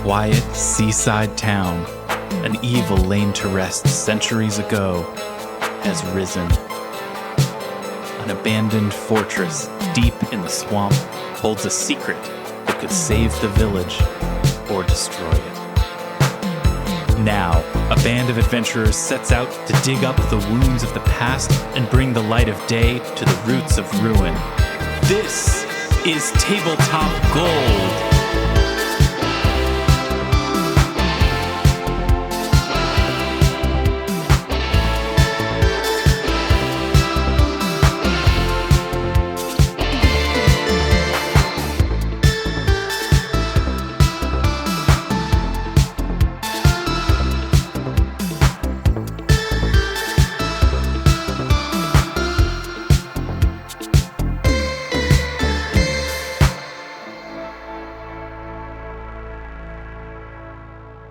quiet seaside town, an evil lain to rest centuries ago, has risen. An abandoned fortress deep in the swamp holds a secret that could save the village or destroy it. Now, a band of adventurers sets out to dig up the wounds of the past and bring the light of day to the roots of ruin. This is Tabletop Gold.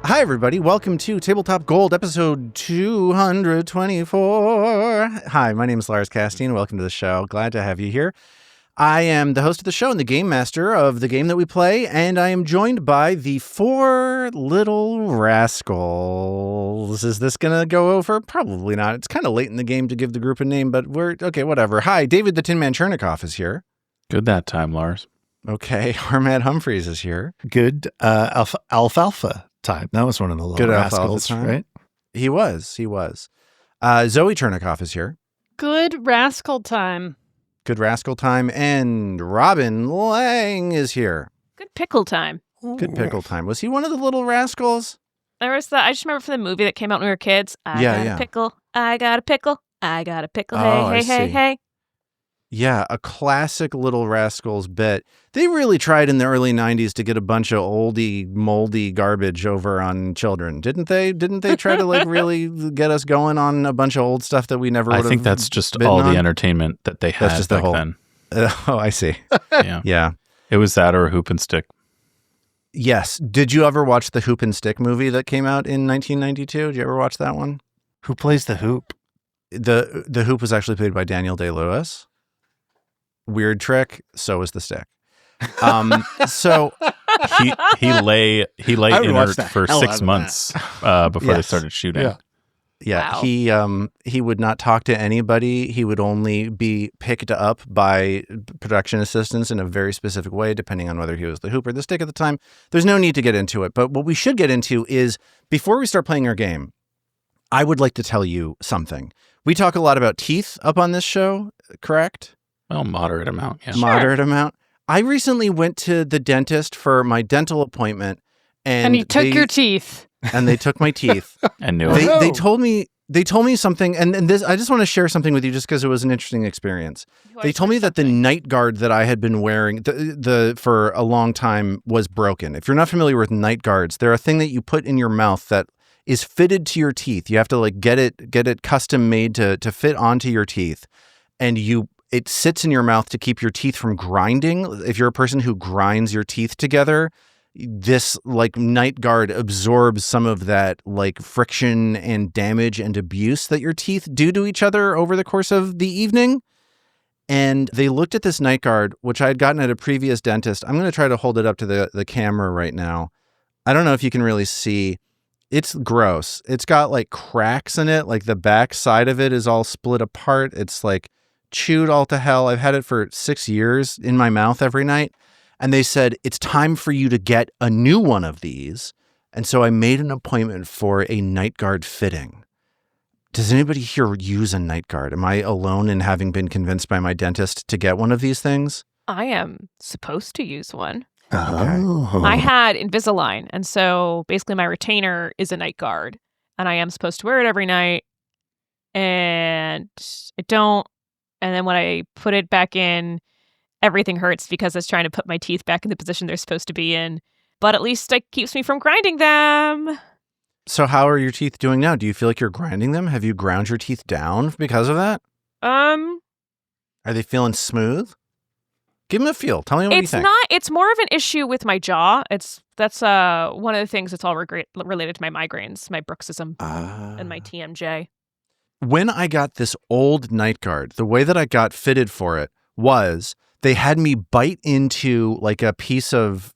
Hi, everybody. Welcome to Tabletop Gold, episode 224. Hi, my name is Lars, Casteen. Welcome to the show. Glad to have you here. I am the host of the show and the game master of the game that we play, and I am joined by the four little rascals. Is this going to go over? Probably not. It's kind of late in the game to give the group a name, but we're okay, whatever. Hi, David the Tin Man Chernicoff is here. Good that time, Lars. Okay, Harmad Humphreys is here. Good alfalfa time. That was one of the little rascals, right? He was. Zoe Chernicoff is here. Good rascal time. Good rascal time. And Robin Lange is here. Good pickle time. Good pickle time. Was he one of the little rascals? There was I just remember from the movie that came out when we were kids. I got a pickle. I got a pickle. I got a pickle. Hey. Yeah, a classic Little Rascals bit. They really tried in the early 90s to get a bunch of oldie, moldy garbage over on children, didn't they? Didn't they try to really get us going on a bunch of old stuff that we never would have? I think that's just all the entertainment that they had back then. Oh, I see. Yeah. It was that or a hoop and stick. Yes. Did you ever watch the Hoop and Stick movie that came out in 1992? Did you ever watch that one? Who plays the hoop? The hoop was actually played by Daniel Day-Lewis. Weird trick. So is the stick. So he lay inert for 6 months before they started shooting. Yeah. Wow. He would not talk to anybody. He would only be picked up by production assistants in a very specific way, depending on whether he was the hoop or the stick at the time. There's no need to get into it. But what we should get into is, before we start playing our game, I would like to tell you something. We talk a lot about teeth up on this show, correct? Well, moderate amount, yeah. Sure. Moderate amount. I recently went to the dentist for my dental appointment, and he took your teeth. And they took my teeth. And they told me something, and this I just want to share something with you, just because it was an interesting experience. They told me that the night guard that I had been wearing for a long time was broken. If you're not familiar with night guards, they're a thing that you put in your mouth that is fitted to your teeth. You have to get it custom made to fit onto your teeth, and it sits in your mouth to keep your teeth from grinding. If you're a person who grinds your teeth together, this night guard absorbs some of that friction and damage and abuse that your teeth do to each other over the course of the evening. And they looked at this night guard, which I had gotten at a previous dentist. I'm going to try to hold it up to the camera right now. I don't know if you can really see. It's gross. It's got cracks in it. The back side of it is all split apart. It's chewed all to hell. I've had it for 6 years in my mouth every night. And they said, it's time for you to get a new one of these. And so I made an appointment for a night guard fitting. Does anybody here use a night guard? Am I alone in having been convinced by my dentist to get one of these things? I am supposed to use one. Oh. I had Invisalign, and so basically my retainer is a night guard, and I am supposed to wear it every night, and I don't. And then when I put it back in, everything hurts because it's trying to put my teeth back in the position they're supposed to be in. But at least it keeps me from grinding them. So how are your teeth doing now? Do you feel like you're grinding them? Have you ground your teeth down because of that? Are they feeling smooth? Give them a feel. Tell me what you think. It's more of an issue with my jaw. That's one of the things that's all related to my migraines, my bruxism, and my TMJ. When I got this old night guard, the way that I got fitted for it was they had me bite into a piece of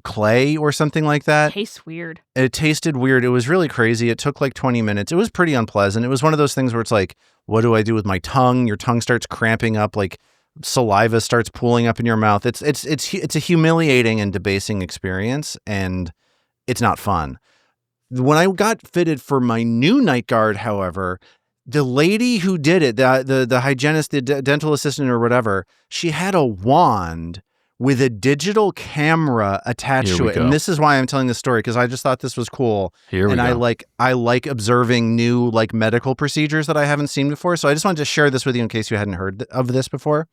clay or something like that. Tastes weird. It tasted weird. It was really crazy. It took like 20 minutes. It was pretty unpleasant. It was one of those things where it's like, what do I do with my tongue? Your tongue starts cramping up, like saliva starts pooling up in your mouth. It's a humiliating and debasing experience, and it's not fun. When I got fitted for my new night guard, however, the lady who did it, the hygienist, the dental assistant or whatever, she had a wand with a digital camera attached to it. And this is why I'm telling this story, because I just thought this was cool. I like observing new like medical procedures that I haven't seen before. So I just wanted to share this with you in case you hadn't heard of this before.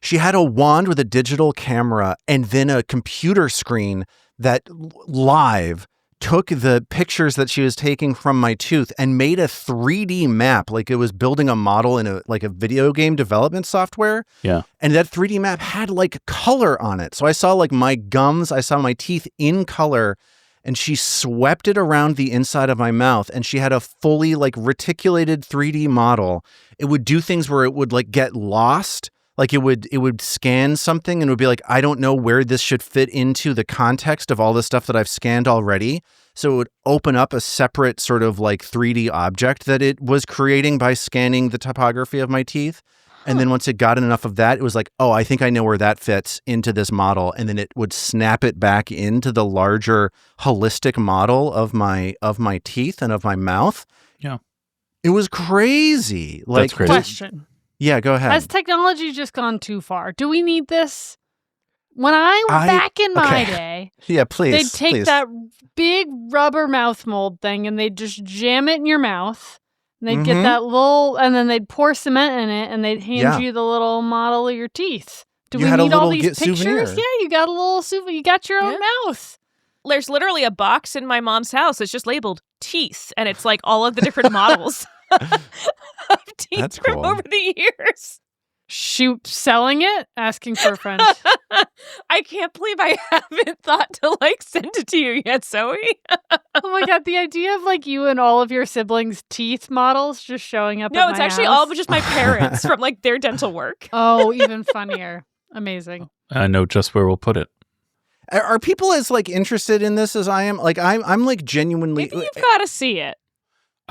She had a wand with a digital camera and then a computer screen that live took the pictures that she was taking from my tooth and made a 3D map, like it was building a model in a video game development software. Yeah. And that 3D map had like color on it. So I saw like my gums, I saw my teeth in color, and she swept it around the inside of my mouth, and she had a fully like reticulated 3D model. It would do things where it would like get lost. Like it would scan something and it would be like, I don't know where this should fit into the context of all the stuff that I've scanned already. So it would open up a separate sort of like 3D object that it was creating by scanning the topography of my teeth. And then once it got enough of that, it was like, oh, I think I know where that fits into this model. And then it would snap it back into the larger holistic model of my teeth and of my mouth. Yeah. It was crazy. Like, that's crazy. Question. Yeah, go ahead. Has technology just gone too far? Do we need this? When I was back in my day, yeah, please, they'd take that big rubber mouth mold thing and they'd just jam it in your mouth. And they'd get that little, and then they'd pour cement in it and they'd hand you the little model of your teeth. Do we need all these pictures? Souvenir. Yeah, you got a little souvenir. You got your own mouth. There's literally a box in my mom's house that's just labeled teeth, and it's like all of the different models of teeth from over the years. Shoot, selling it? Asking for a friend. I can't believe I haven't thought to like send it to you yet, Zoe. Oh my god, the idea of like you and all of your siblings' teeth models just showing up. No, it's actually all just my parents from like their dental work. Oh, even funnier. Amazing. I know just where we'll put it. Are people as like interested in this as I am? Like I'm like genuinely. Maybe you've got to see it.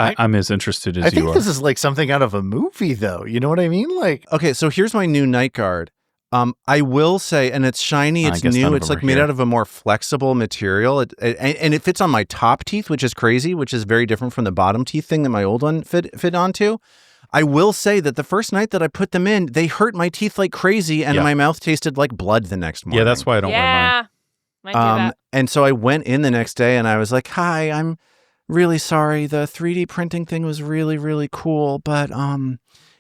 I'm as interested as you are. I think this is like something out of a movie, though. You know what I mean? Like, okay, so here's my new night guard. I will say, and it's shiny, it's new, it's like made out of a more flexible material, and it fits on my top teeth, which is crazy, which is very different from the bottom teeth thing that my old one fit onto. I will say that the first night that I put them in, they hurt my teeth like crazy, and my mouth tasted like blood the next morning. Yeah, that's why I don't wear mine. Might do that. And so I went in the next day, and I was like, "Hi, I'm really sorry. The 3D printing thing was really, really cool, but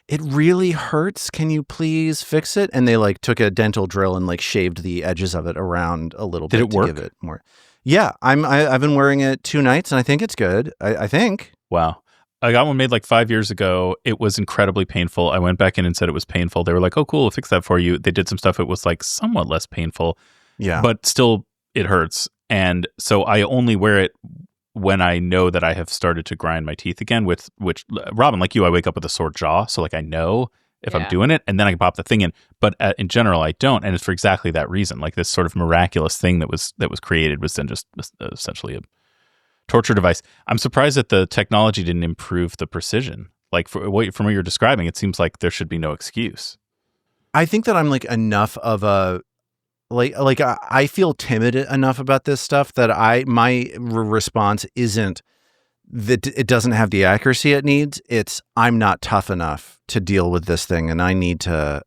it really hurts. Can you please fix it?" And they like took a dental drill and like shaved the edges of it around a little bit to give it more. Yeah, I've been wearing it 2 nights, and I think it's good. I think. Wow. I got one made like 5 years ago. It was incredibly painful. I went back in and said it was painful. They were like, "Oh, cool, we'll fix that for you." They did some stuff. It was like somewhat less painful. Yeah. But still, it hurts. And so I only wear it when I know that I have started to grind my teeth again, which, Robin, like you, I wake up with a sore jaw. So like I know if I'm doing it, and then I can pop the thing in. But in general, I don't. And it's for exactly that reason. Like this sort of miraculous thing that was created was then just essentially a torture device. I'm surprised that the technology didn't improve the precision. Like from what you're describing, it seems like there should be no excuse. I think that I'm like enough of a like I feel timid enough about this stuff that my response isn't that it doesn't have the accuracy it needs. It's I'm not tough enough to deal with this thing, and I need to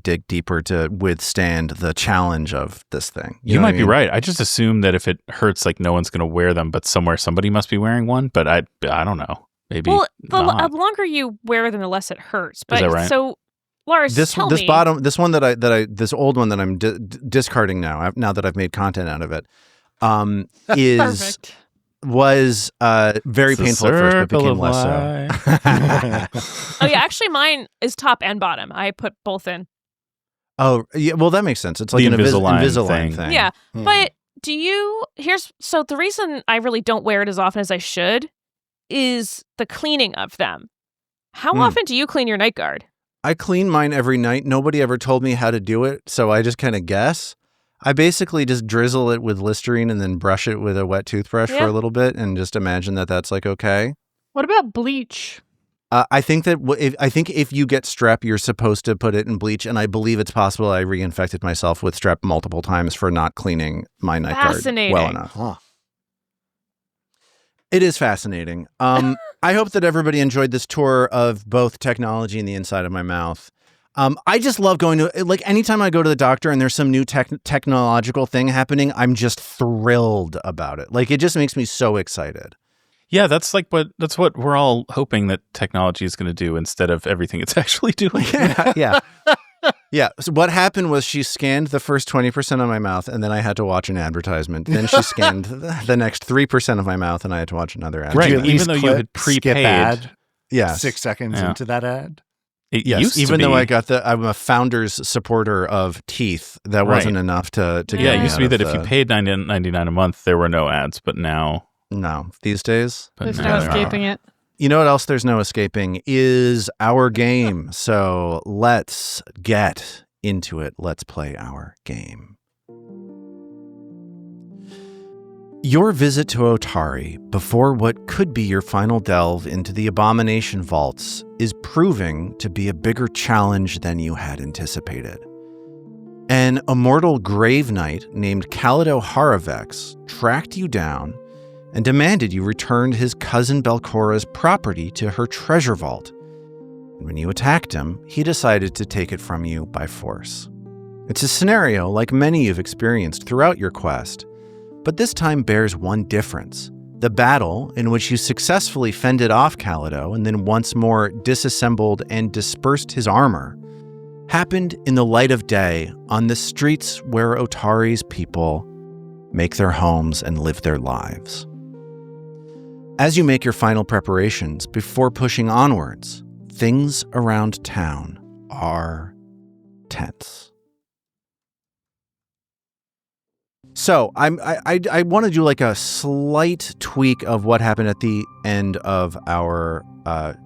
dig deeper to withstand the challenge of this thing. You might be right. I just assume that if it hurts, like no one's going to wear them, but somebody must be wearing one. But I don't know. Maybe. Well, the longer you wear them, the less it hurts. But is that right? So, Lars, this old one that I'm discarding now that I've made content out of it, was very painful at first, but became less so. Oh yeah, actually, mine is top and bottom. I put both in. Oh yeah, well that makes sense. It's like an Invisalign thing. Yeah, but so the reason I really don't wear it as often as I should is the cleaning of them. How often do you clean your night guard? I clean mine every night. Nobody ever told me how to do it, so I just kind of guess. I basically just drizzle it with Listerine and then brush it with a wet toothbrush for a little bit and just imagine that that's like okay. What about bleach? I think that if you get strep, you're supposed to put it in bleach, and I believe it's possible I reinfected myself with strep multiple times for not cleaning my night guard well enough. Huh. It is fascinating. I hope that everybody enjoyed this tour of both technology and the inside of my mouth. I just love going to, like, anytime I go to the doctor and there's some new technological thing happening, I'm just thrilled about it. Like, it just makes me so excited. Yeah, that's what we're all hoping that technology is going to do instead of everything it's actually doing. Yeah. Yeah. So what happened was she scanned the first 20% of my mouth, and then I had to watch an advertisement. Then she scanned the next 3% of my mouth, and I had to watch another ad. Right. Even though you had prepaid. Ad yeah. 6 seconds into that ad. Yes, even though I'm a founder's supporter of teeth, that wasn't enough to get it used to be that if you paid $99 a month, there were no ads, but now... No, these days? There's no escaping it. You know what else there's no escaping is our game. So let's get into it. Let's play our game. Your visit to Otari before what could be your final delve into the Abomination vaults is proving to be a bigger challenge than you had anticipated. An immortal grave knight named Kalido Haravex tracked you down and demanded you returned his cousin Belcora's property to her treasure vault. And when you attacked him, he decided to take it from you by force. It's a scenario like many you've experienced throughout your quest, but this time bears one difference. The battle in which you successfully fended off Kalido and then once more disassembled and dispersed his armor happened in the light of day on the streets where Otari's people make their homes and live their lives. As you make your final preparations before pushing onwards, things around town are tense. So I want to do like a slight tweak of what happened at the end of our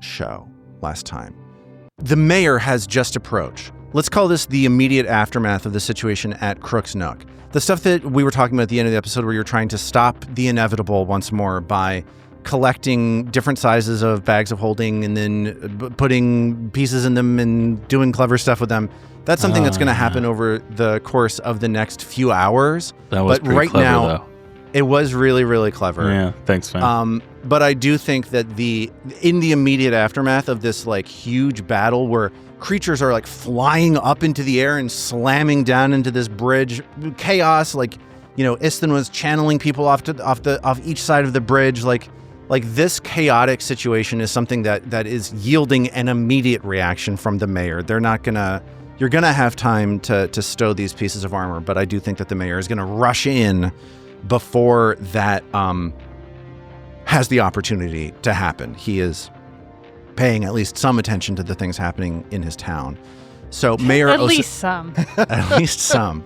show last time. The mayor has just approached. Let's call this the immediate aftermath of the situation at Crook's Nook. The stuff that we were talking about at the end of the episode where you're trying to stop the inevitable once more by collecting different sizes of bags of holding and then putting pieces in them and doing clever stuff with them. That's something that's going to happen over the course of the next few hours. That was but right clever, now, though. It was really, really clever. Yeah, thanks, man. But I do think that in the immediate aftermath of this like huge battle where creatures are like flying up into the air and slamming down into this bridge, chaos, like, you know, Istin was channeling people off each side of the bridge, like this chaotic situation is something that is yielding an immediate reaction from the mayor. You're gonna have time to stow these pieces of armor, but I do think that the mayor is gonna rush in before that has the opportunity to happen. He is paying at least some attention to the things happening in his town. So Mayor at least some. At least some.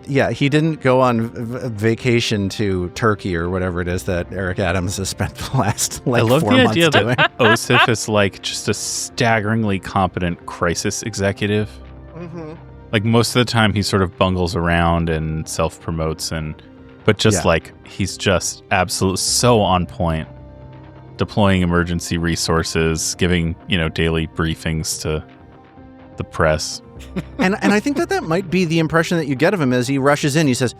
Yeah, he didn't go on vacation to Turkey or whatever it is that Eric Adams has spent the last 4 months doing. I love the idea that Osif is like just a staggeringly competent crisis executive. Mm-hmm. Like most of the time he sort of bungles around and self-promotes but just like he's just absolutely so on point, deploying emergency resources, giving, daily briefings to the press. And I think that might be the impression that you get of him as he rushes in. He says,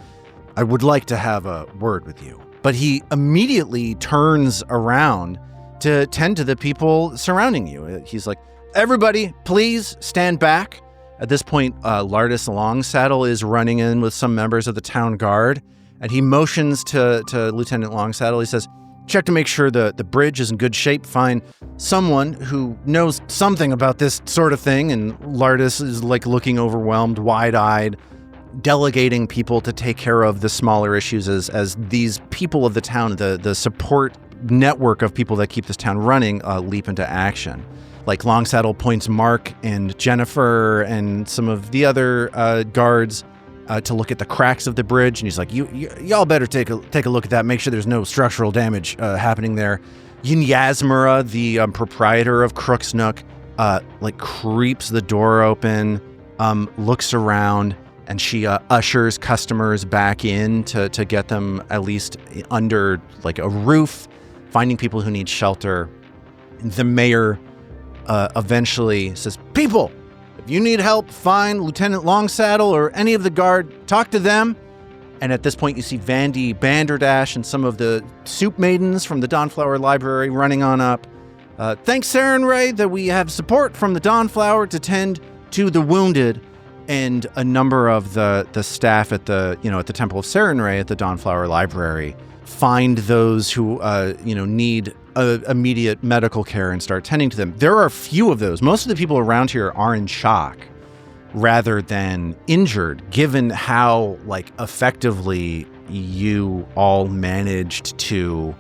"I would like to have a word with you." But he immediately turns around to tend to the people surrounding you. He's like, "Everybody, please stand back." At this point, Lardis Longsaddle is running in with some members of the town guard, and he motions to Lieutenant Longsaddle. He says, "Check to make sure the bridge is in good shape. Find someone who knows something about this sort of thing." And Lardis is like looking overwhelmed, wide-eyed, delegating people to take care of the smaller issues as these people of the town, the support network of people that keep this town running, leap into action. Like Longsaddle points Mark and Jennifer and some of the other guards to look at the cracks of the bridge, and he's like, y'all better take a look at that. Make sure there's no structural damage happening there. Yasmura, the proprietor of Crook's Nook, creeps the door open, looks around, And she ushers customers back in to get them at least under like a roof, finding people who need shelter. The mayor eventually says, "People, if you need help, find Lieutenant Longsaddle or any of the guard, talk to them." And at this point, you see Vandy Banderdash and some of the soup maidens from the Dawnflower Library running on up. "Thanks, Sarah and Ray, that we have support from the Dawnflower to tend to the wounded." And a number of the staff at the Temple of Sarenrae at the Dawnflower Library find those who need immediate medical care and start tending to them. There are a few of those. Most of the people around here are in shock rather than injured, given how effectively you all managed to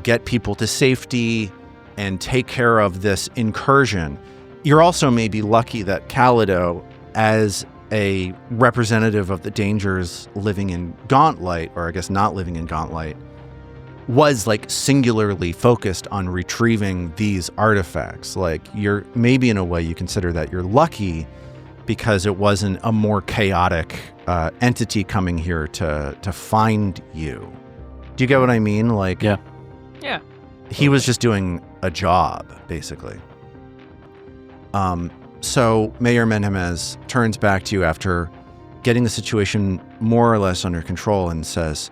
get people to safety and take care of this incursion. You're also maybe lucky that Calido, as a representative of the dangers living in Gauntlight, or I guess not living in Gauntlight, was singularly focused on retrieving these artifacts. You're maybe in a way you consider that you're lucky because it wasn't a more chaotic entity coming here to find you. Do you get what I mean? Yeah. He was just doing a job, basically. So Mayor Menhemez turns back to you after getting the situation more or less under control and says,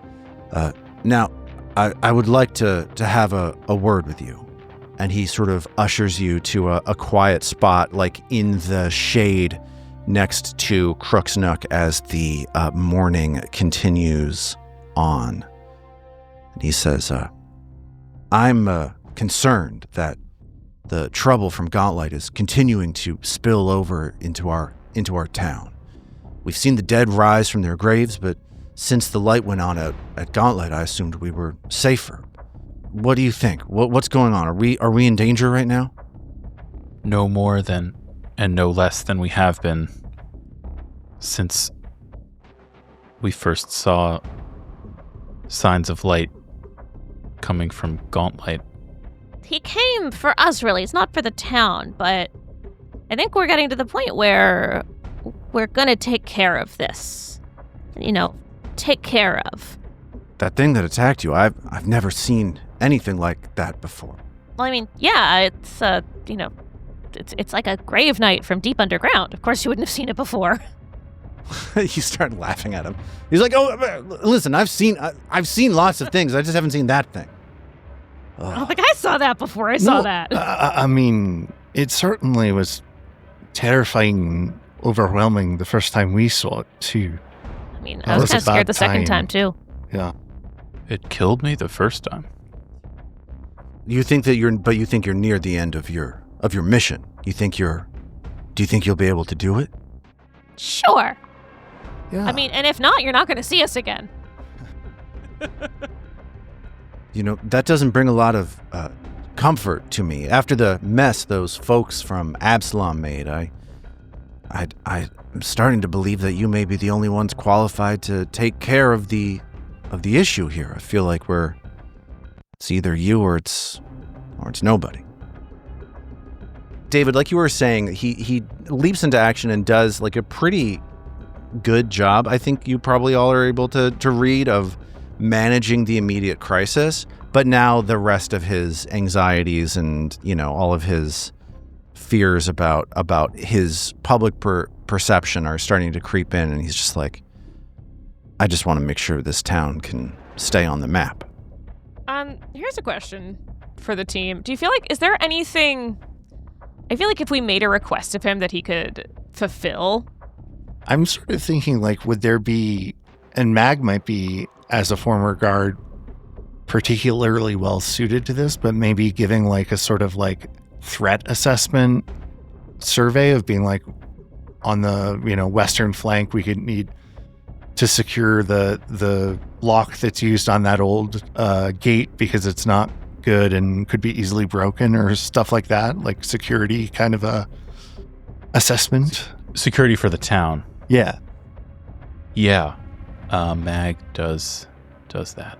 "Now, I would like to have a word with you." And he sort of ushers you to a quiet spot, in the shade next to Crook's Nook as the morning continues on. And he says, "I'm concerned that the trouble from Gauntlight is continuing to spill over into our town. We've seen the dead rise from their graves, but since the light went on at Gauntlight, I assumed we were safer. What do you think? What's going on? Are we in danger right now?" No more than, and no less than we have been since we first saw signs of light coming from Gauntlight. He came for us, really. It's not for the town, but I think we're getting to the point where we're going to take care of this. Take care of. That thing that attacked you, I've never seen anything like that before. Well, I mean, yeah, it's, it's like a grave knight from deep underground. Of course you wouldn't have seen it before. You start laughing at him. He's like, "Oh, listen, I've seen lots of things. I just haven't seen that thing." I don't think I saw that before I saw that. I mean, it certainly was terrifying, overwhelming the first time we saw it, too. I mean, I was kind of scared the second time, too. Yeah. It killed me the first time. You think you're near the end of your mission. Do you think you'll be able to do it? Sure. Yeah. I mean, and if not, you're not going to see us again. That doesn't bring a lot of comfort to me. After the mess those folks from Absalom made, I'm starting to believe that you may be the only ones qualified to take care of the issue here. I feel like it's either you or it's nobody. David, like you were saying, he leaps into action and does a pretty good job. I think you probably all are able to read of managing the immediate crisis, but now the rest of his anxieties and all of his fears about his public perception are starting to creep in, and he's just like, "I just want to make sure this town can stay on the map." Here's a question for the team. Do you feel is there anything, I feel like if we made a request of him that he could fulfill? I'm sort of thinking would there be, and Mag might be, as a former guard, particularly well suited to this, but maybe giving a sort of threat assessment survey of being on the western flank, we could need to secure the lock that's used on that old gate because it's not good and could be easily broken, or stuff like that, security kind of a assessment. Security for the town. Yeah. Mag does that.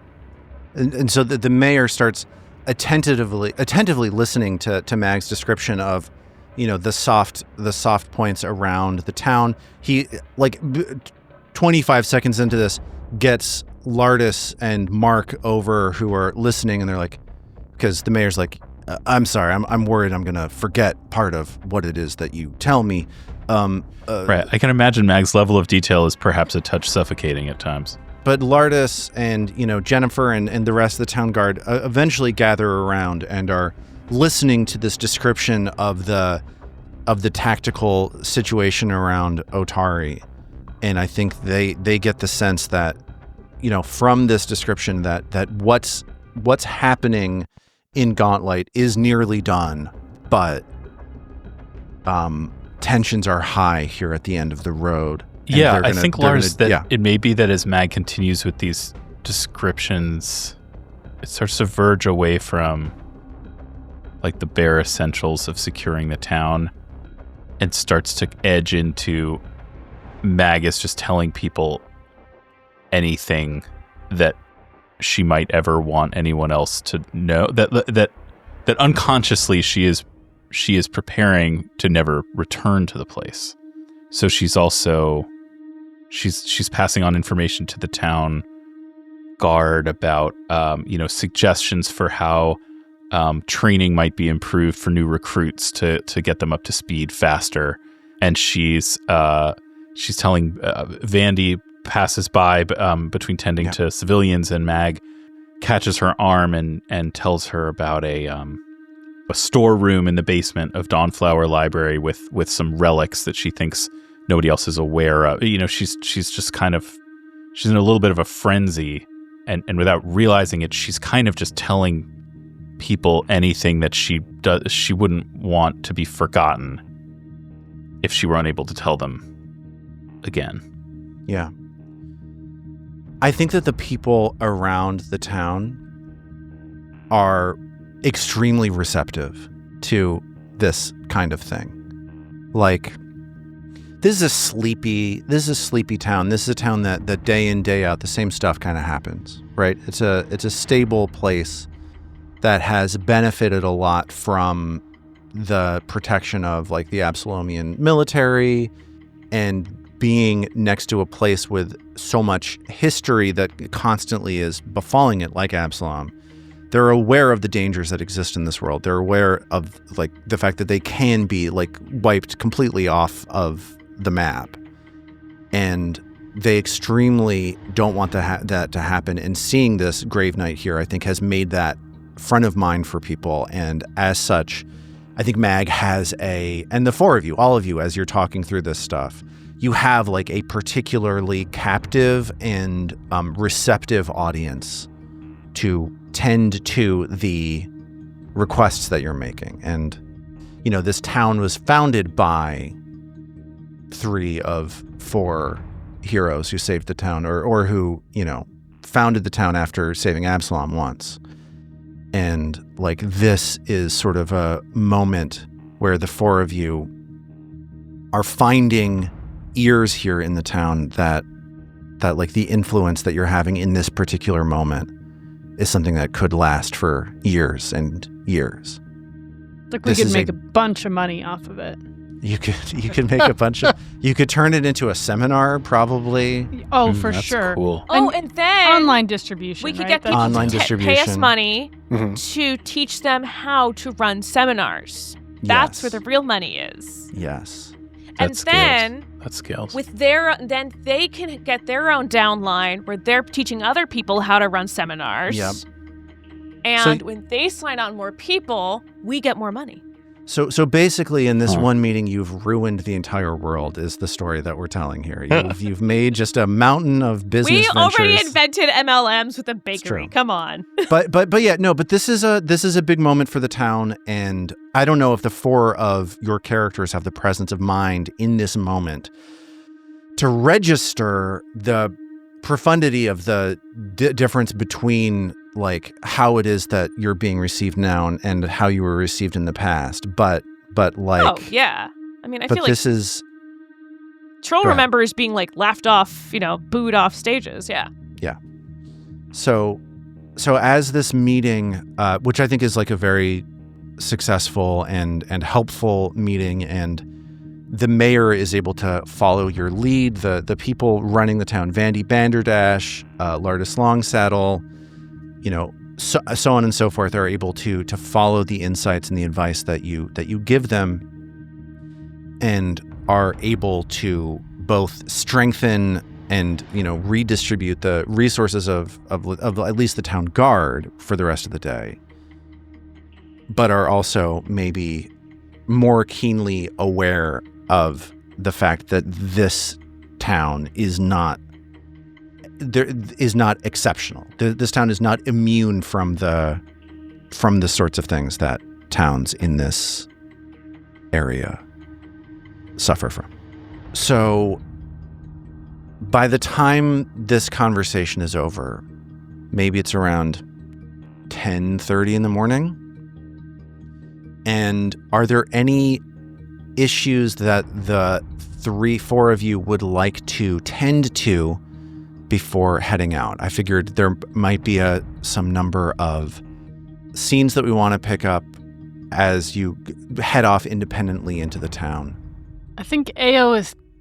And so the mayor starts attentively listening to Mag's description of, the soft points around the town. He 25 seconds into this, gets Lardis and Mark over, who are listening, and they're like, because the mayor's like, I'm sorry, I'm worried I'm going to forget part of what it is that you tell me. Right. I can imagine Mag's level of detail is perhaps a touch suffocating at times. But Lardis and, Jennifer and the rest of the town guard eventually gather around and are listening to this description of the tactical situation around Otari. And I think they get the sense that, from this description that what's happening in Gauntlet is nearly done, but tensions are high here at the end of the road. Yeah, I think, Lars, it may be that as Mag continues with these descriptions, it starts to verge away from like the bare essentials of securing the town and starts to edge into Mag is just telling people anything that she might ever want anyone else to know, that unconsciously she is preparing to never return to the place. So she's also she's passing on information to the town guard about suggestions for how training might be improved for new recruits to get them up to speed faster. And she's telling Vandy passes by between tending to civilians, and Mag catches her arm and tells her about a storeroom in the basement of Dawnflower Library with some relics that she thinks nobody else is aware of. She's just she's in a little bit of a frenzy, and without realizing it, she's kind of just telling people anything that she wouldn't want to be forgotten if she were unable to tell them again. Yeah. I think that the people around the town are extremely receptive to this kind of thing. Like, this is a sleepy town. This is a town that day in, day out, the same stuff kind of happens, right? It's a stable place that has benefited a lot from the protection of like the Absalomian military and being next to a place with so much history that constantly is befalling it, like Absalom. They're aware of the dangers that exist in this world. They're aware of like the fact that they can be like wiped completely off of the map, and they extremely don't want that to happen. And seeing this Grave Knight here, I think, has made that front of mind for people. And as such, I think Mag has and the four of you, all of you, as you're talking through this stuff, you have like a particularly captive and receptive audience to tend to the requests that you're making. And, this town was founded by 3 of 4 heroes who saved the town or who, founded the town after saving Absalom once. And like, this is sort of a moment where the 4 of you are finding ears here in the town that like the influence that you're having in this particular moment is something that could last for years and years. Like, we could make a bunch of money off of it. You could make a bunch of, you could turn it into a seminar, probably. Oh, for that's sure. Cool. Oh, and then online distribution. We could right? get people online to distribution. pay us money to teach them how to run seminars. That's where the real money is. Yes. And then That's skills. then they can get their own downline where they're teaching other people how to run seminars. Yep. And when they sign on more people, we get more money. So basically, in this one meeting, you've ruined the entire world, is the story that we're telling here. You've made just a mountain of business ventures. We already invented MLMs with a bakery. Come on. But yeah, no. But this is a big moment for the town, and I don't know if the 4 of your characters have the presence of mind in this moment to register the profundity of the difference between like how it is that you're being received now and how you were received in the past. But like, oh yeah, I mean, I feel like this is Troll remembers being like laughed off, booed off stages. Yeah. Yeah. So as this meeting, which I think is like a very successful and helpful meeting, and the mayor is able to follow your lead. The people running the town, Vandy Banderdash, Lardis Longsaddle, so on and so forth, are able to follow the insights and the advice that you give them, and are able to both strengthen and redistribute the resources of at least the town guard for the rest of the day, but are also maybe more keenly aware of the fact that this town is not exceptional. This town is not immune from the sorts of things that towns in this area suffer from. So by the time this conversation is over, maybe it's around 10:30 in the morning. And are there any issues that the 3-4 of you would like to tend to before heading out? I figured there might be some number of scenes that we want to pick up as you head off independently into the town. I think Ao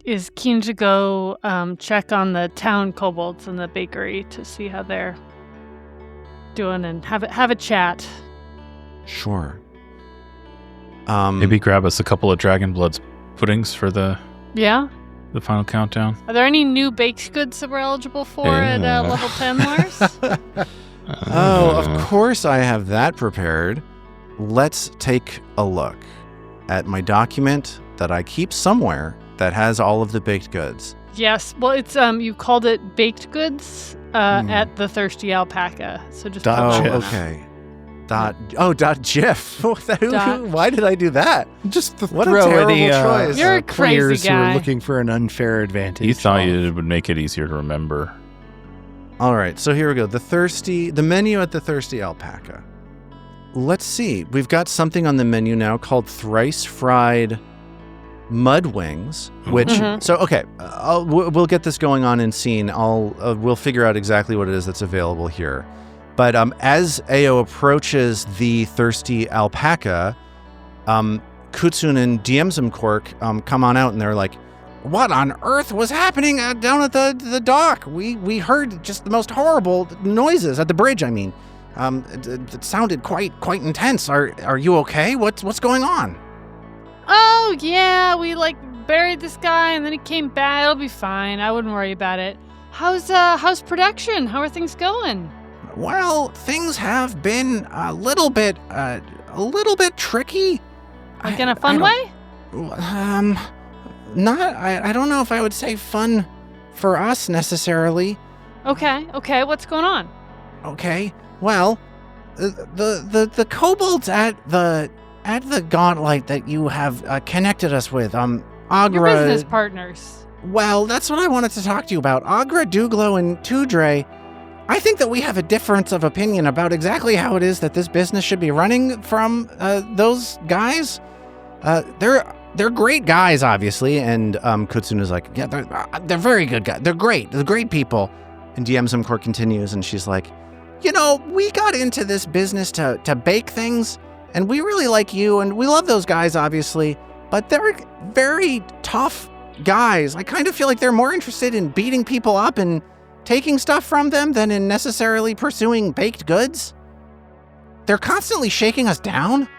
is keen to go check on the town kobolds in the bakery to see how they're doing and have a chat. Sure. Maybe grab us a couple of Dragonblood's puddings for the final countdown. Are there any new baked goods that we're eligible for at level 10, Lars? Of course I have that prepared. Let's take a look at my document that I keep somewhere that has all of the baked goods. Yes. Well, it's you called it baked goods at the Thirsty Alpaca. So just okay. .gif. Why did I do that? Just to what throw a terrible any choice. You're a crazy players guy. who are looking for an unfair advantage. You thought it would make it easier to remember. All right, so here we go. The menu at the Thirsty Alpaca. Let's see. We've got something on the menu now called thrice fried mud wings, which we'll get this going on in scene. We'll figure out exactly what it is that's available here. But as Ao approaches the Thirsty Alpaca, Kutsun and Diemzimkork come on out, and they're like, "What on earth was happening down at the dock? We heard just the most horrible noises at the bridge. I mean, it sounded quite intense. Are you okay? What's going on?" Oh yeah, we buried this guy and then he came back. It'll be fine. I wouldn't worry about it. How's production? How are things going? Well, things have been a little bit tricky. Like in a fun way? I don't know if I would say fun for us necessarily. Okay. What's going on? Okay. Well, the kobolds at the gauntlet that you have connected us with, Agra. Your business partners. Well, that's what I wanted to talk to you about. Agra, Duglo, and Tudre. I think that we have a difference of opinion about exactly how it is that this business should be running from those guys. They're great guys, obviously, and Kutsun is like, yeah, they're very good guys. They're great people. And Diemzimkork continues, and she's like, we got into this business to bake things, and we really like you, and we love those guys, obviously, but they're very tough guys. I kind of feel like they're more interested in beating people up and taking stuff from them than in necessarily pursuing baked goods. They're constantly shaking us down,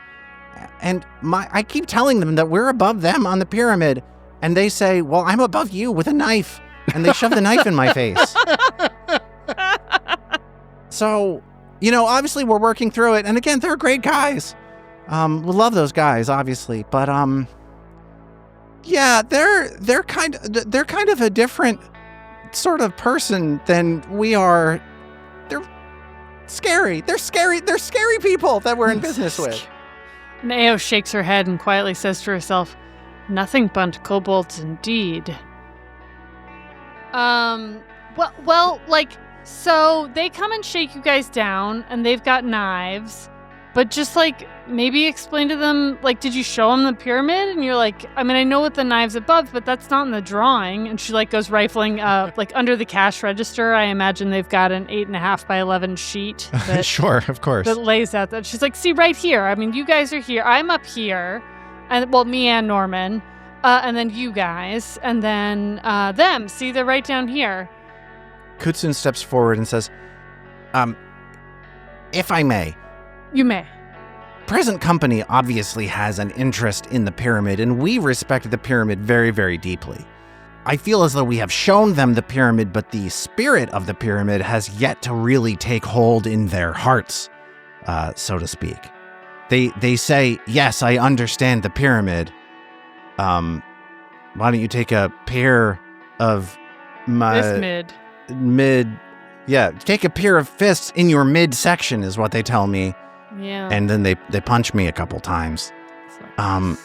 and I keep telling them that we're above them on the pyramid, and they say, well, I'm above you with a knife, and they shove the knife in my face. So, obviously we're working through it, and again, they're great guys. We love those guys, obviously, but yeah, they're kind of a different sort of person than we are. They're scary. They're scary people that we're in business with. And Ao shakes her head and quietly says to herself, "Nothing but kobolds indeed." So they come and shake you guys down, and they've got knives, but just maybe explain to them, did you show them the pyramid? And you're like, I mean, I know what the knive's above, but that's not in the drawing. And she goes rifling, under the cash register. I imagine they've got an 8.5 by 11 sheet. That, sure, of course. That lays out that. She's like, see right here. I mean, you guys are here. I'm up here. And me and Norman. And then you guys, and then them. See, they're right down here. Kutsun steps forward and says, if I may. You may. Present company obviously has an interest in the pyramid, and we respect the pyramid very, very deeply. I feel as though we have shown them the pyramid, but the spirit of the pyramid has yet to really take hold in their hearts, so to speak. They say, yes, I understand the pyramid. Why don't you take a pair of This mid. Yeah, take a pair of fists in your midsection is what they tell me. Yeah. And then they punch me a couple times. And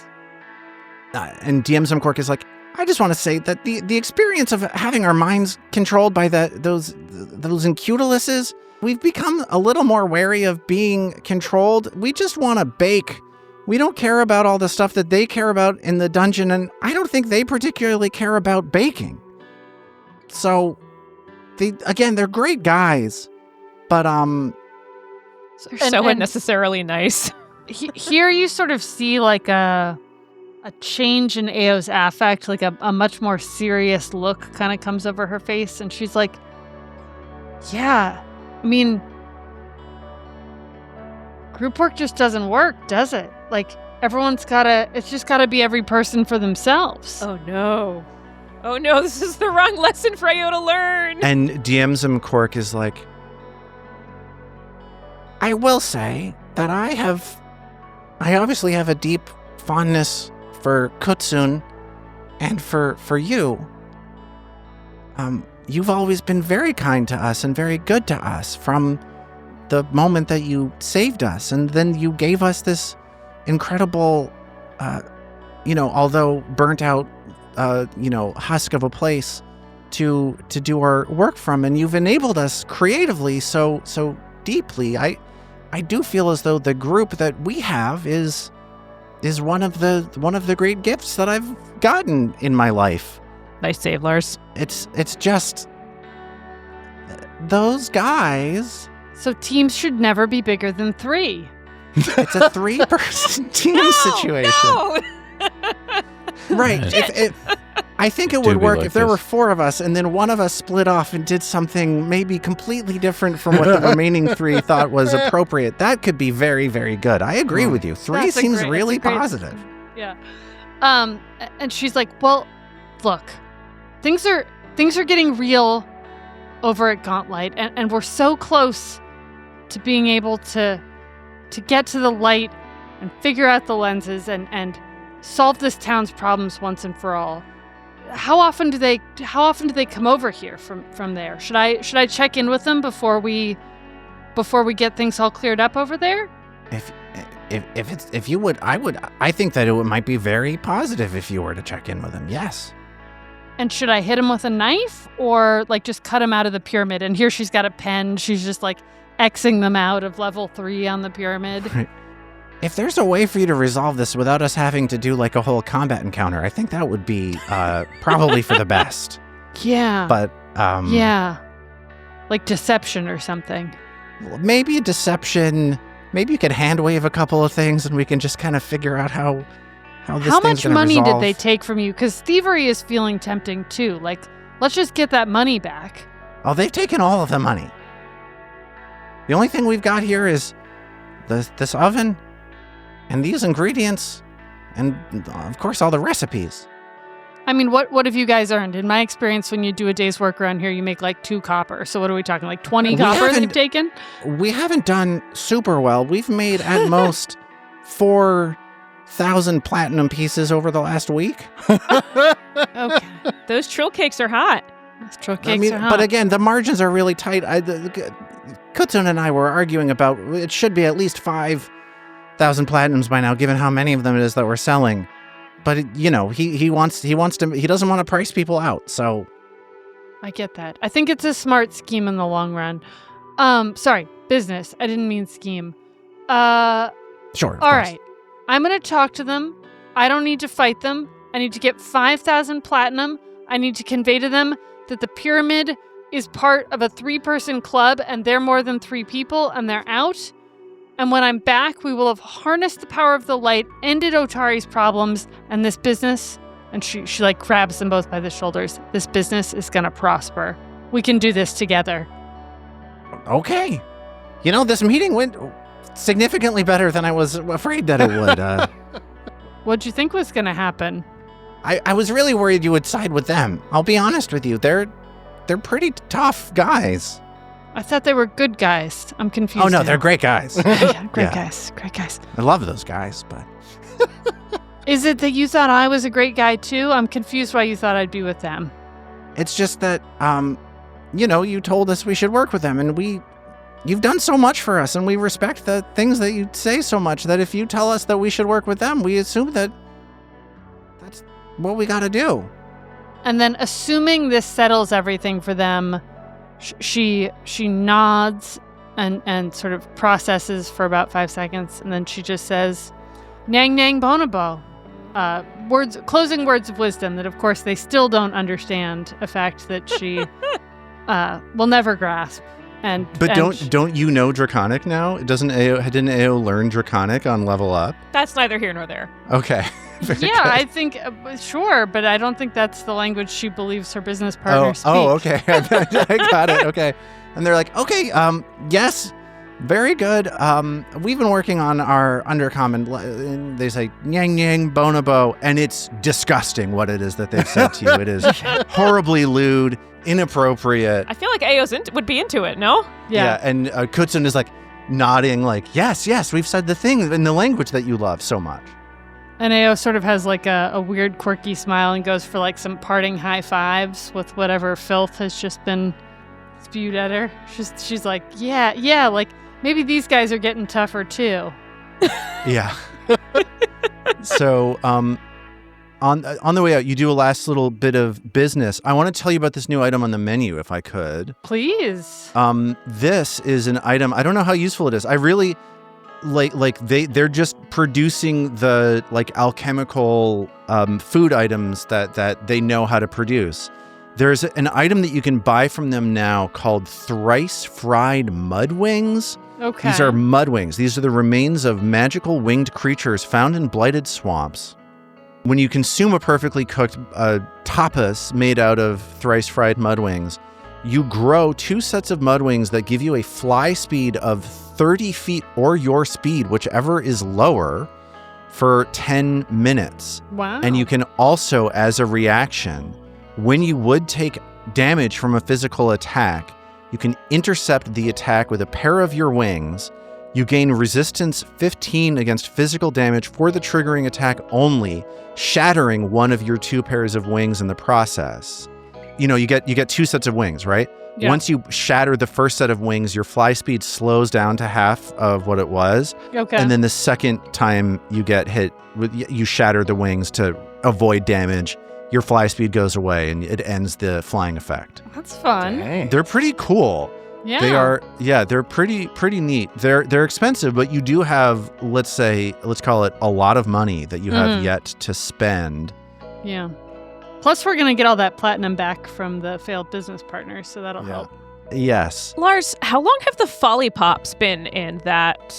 DM Zimcork is like, I just want to say that the experience of having our minds controlled by those incutiluses, we've become a little more wary of being controlled. We just want to bake. We don't care about all the stuff that they care about in the dungeon, and I don't think they particularly care about baking. So, they're great guys, but they're so unnecessarily nice. Here you sort of see like a change in Ao's affect, like a much more serious look kind of comes over her face, and she's like, yeah, I mean, group work just doesn't work, does it? Like, it's just gotta be every person for themselves. Oh no, this is the wrong lesson for Ao to learn. And DM Zimcork is like, I will say that I obviously have a deep fondness for Kutsun and for you. You've always been very kind to us and very good to us from the moment that you saved us, and then you gave us this incredible, although burnt out, husk of a place to do our work from, and you've enabled us creatively so deeply. I do feel as though the group that we have is one of the great gifts that I've gotten in my life. Nice save, Lars. It's just those guys. So teams should never be bigger than 3. It's a 3-person team situation. No! Right. I think it would work if there were 4 of us and then one of us split off and did something maybe completely different from what the remaining 3 thought was appropriate. That could be very, very good. I agree with you. 3 seems really positive. Yeah. And she's like, well, look, things are getting real over at Gauntlet, and we're so close to being able to get to the light and figure out the lenses and solve this town's problems once and for all. How often do they come over here from there? Should I check in with them before we get things all cleared up over there? If you would, I think that it might be very positive if you were to check in with them. Yes. And should I hit him with a knife or like just cut him out of the pyramid? And here she's got a pen. She's just like Xing them out of level 3 on the pyramid. Right. If there's a way for you to resolve this without us having to do like a whole combat encounter, I think that would be probably for the best. Yeah. But yeah. Like deception or something. Maybe a deception. Maybe you could hand wave a couple of things and we can just kind of figure out how this How thing's much gonna money resolve. did they take from you? Because thievery is feeling tempting too. Like, let's just get that money back. Oh, they've taken all of the money. The only thing we've got here is this oven and these ingredients and, of course, all the recipes. I mean, what have you guys earned? In my experience, when you do a day's work around here, you make like 2 copper. So what are we talking, like 20 copper that you've taken? We haven't done super well. We've made at most 4,000 platinum pieces over the last week. Okay. Those trill cakes are hot. Those trill cakes are hot. But again, the margins are really tight. Kutsun and I were arguing about it should be at least 5,000 platinums by now, given how many of them it is that we're selling. But he doesn't want to price people out. So I get that. I think it's a smart scheme in the long run. Sorry, business. I didn't mean scheme. Sure. All right. I'm going to talk to them. I don't need to fight them. I need to get 5,000 platinum. I need to convey to them that the pyramid is part of a 3-person club and they're more than 3 people and they're out. And when I'm back, we will have harnessed the power of the light, ended Otari's problems, and this business And she like grabs them both by the shoulders. This business is going to prosper. We can do this together. Okay. This meeting went significantly better than I was afraid that it would. What'd you think was going to happen? I was really worried you would side with them. I'll be honest with you. They're pretty tough guys. I thought they were good guys. I'm confused. Oh, no, now. they're great guys. Yeah, great guys. I love those guys, but... Is it that you thought I was a great guy, too? I'm confused why you thought I'd be with them. It's just that, you told us we should work with them, and you've done so much for us, and we respect the things that you say so much that if you tell us that we should work with them, we assume that that's what we gotta do. And then, assuming this settles everything for them, she nods and sort of processes for about 5 seconds, and then she just says, "Nang nang bonobo." Closing words of wisdom that, of course, they still don't understand, a fact that she will never grasp. But don't you know Draconic now? Didn't AO learn Draconic on Level Up? That's neither here nor there. Okay. Yeah, good. I think, sure, but I don't think that's the language she believes her business partners speak. Oh, okay. I got it. Okay. And they're like, okay, yes, very good. We've been working on our undercommon. They say, "Yang yang bonobo," and it's disgusting what it is that they've said to you. It is horribly lewd, inappropriate. I feel like Ao's would be into it, no? Yeah. And Kutsun is like nodding like, yes, we've said the thing in the language that you love so much. And Ao sort of has like a weird quirky smile and goes for like some parting high fives with whatever filth has just been spewed at her. She's like, yeah, like maybe these guys are getting tougher too. Yeah. So, on the way out, you do a last little bit of business. I want to tell you about this new item on the menu, if I could. Please. This is an item. I don't know how useful it is. I really they're just producing the alchemical food items that they know how to produce. There's an item that you can buy from them now called thrice fried mud wings. Okay. These are mud wings. These are the remains of magical winged creatures found in blighted swamps. When you consume a perfectly cooked tapas made out of thrice fried mud wings, you grow 2 sets of mud wings that give you a fly speed of 30 feet or your speed, whichever is lower, for 10 minutes. Wow. And you can also, as a reaction, when you would take damage from a physical attack, you can intercept the attack with a pair of your wings. You gain resistance 15 against physical damage for the triggering attack only, shattering one of your 2 pairs of wings in the process. You get 2 sets of wings, right? Yeah. Once you shatter the first set of wings, your fly speed slows down to half of what it was. Okay. And then the second time you get hit, you shatter the wings to avoid damage. Your fly speed goes away and it ends the flying effect. That's fun. Dang. They're pretty cool. Yeah. They are, they're pretty neat. They're expensive, but you do have, let's call it a lot of money that you have yet to spend. Yeah. Plus, we're going to get all that platinum back from the failed business partners, so that'll help. Yes. Lars, how long have the Folly Pops been in that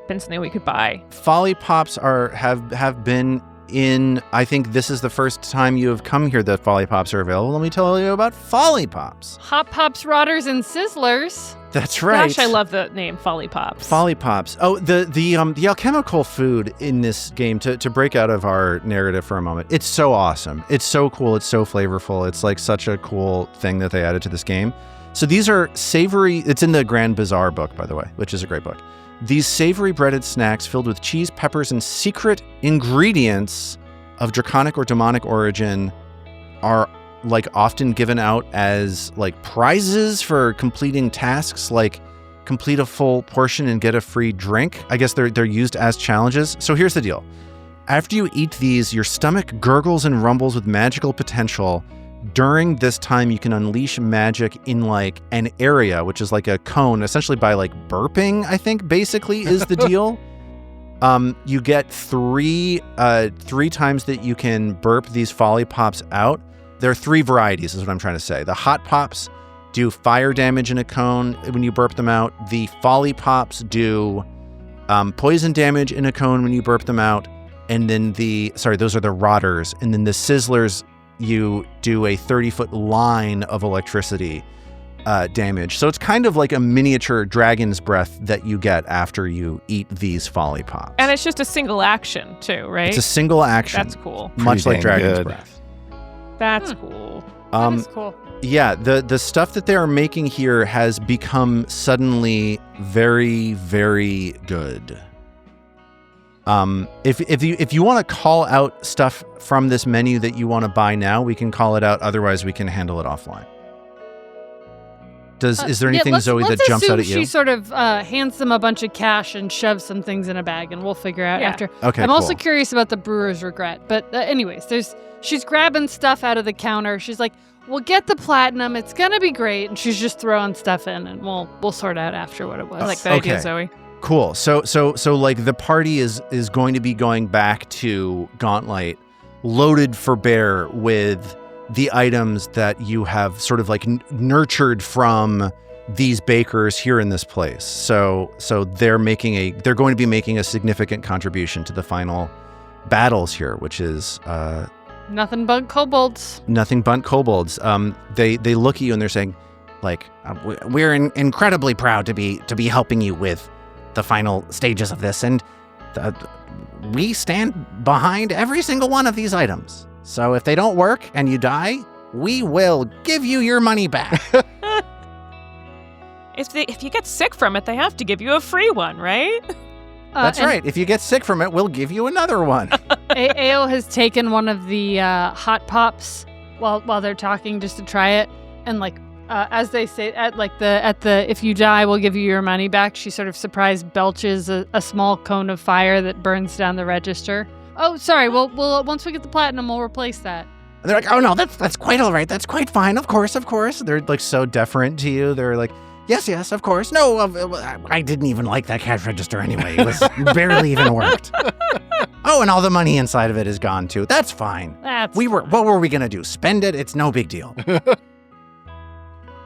been something we could buy? Folly Pops have been in, I think this is the first time you have come here that Folly Pops are available. Let me tell you about Folly Pops. Hot Pops, Rotters, and Sizzlers. That's right. Gosh, I love the name Folly Pops. Folly Pops. Oh, the alchemical food in this game, to break out of our narrative for a moment, it's so awesome. It's so cool. It's so flavorful. It's like such a cool thing that they added to this game. So these are savory, it's in the Grand Bazaar book, by the way, which is a great book. These savory breaded snacks filled with cheese, peppers, and secret ingredients of draconic or demonic origin are often given out as prizes for completing tasks, like complete a full portion and get a free drink. I guess they're used as challenges. So here's the deal. After you eat these, your stomach gurgles and rumbles with magical potential. During this time, you can unleash magic in an area, which is like a cone, essentially by burping, I think basically is the deal. You get three times that you can burp these Folly Pops out. There are 3 varieties is what I'm trying to say. The Hot Pops do fire damage in a cone when you burp them out. The Folly Pops do poison damage in a cone when you burp them out. and then those are the rotters, and then the sizzlers, you do a 30-foot line of electricity damage. So it's kind of like a miniature dragon's breath that you get after you eat these folly pops. And it's just a single action too, right? It's a single action. That's cool. Much like dragon's good. breath. That's cool. That is cool. Yeah, the stuff that they are making here has become suddenly very, very good. If you want to call out stuff from this menu that you want to buy now, we can call it out. Otherwise, we can handle it offline. Is there anything, Zoe, that jumps out at you? She sort of hands them a bunch of cash and shoves some things in a bag, and we'll figure out after. Okay, I'm cool. also curious about the brewer's regret. But anyways, she's grabbing stuff out of the counter. She's like, "We'll get the platinum. It's gonna be great." And she's just throwing stuff in, and we'll sort out after what it was. I like that idea, Zoe. Cool. So like the party is going to be going back to Gauntlet, loaded for bear with the items that you have sort of like nurtured from these bakers here in this place. So they're going to be making a significant contribution to the final battles here, which is nothing but kobolds. Nothing but kobolds. They look at you and they're saying, like, we're incredibly proud to be helping you with the final stages of this, and we stand behind every single one of these items. So if they don't work and you die, we will give you your money back. If you get sick from it, they have to give you a free one, right? That's right. If you get sick from it, we'll give you another one. Ao has taken one of the hot pops while they're talking just to try it, and like as they say at the if you die, we'll give you your money back. She sort of surprise belches a small cone of fire that burns down the register. Oh, sorry. We'll once we get the platinum, we'll replace that. And they're like, "Oh no, that's quite all right. That's quite fine. Of course." They're like so deferent to you. They're like, Yes, of course. No, I didn't even like that cash register anyway. It was barely even worked. Oh, and all the money inside of it is gone too. That's fine. What were we gonna do? Spend it? It's no big deal.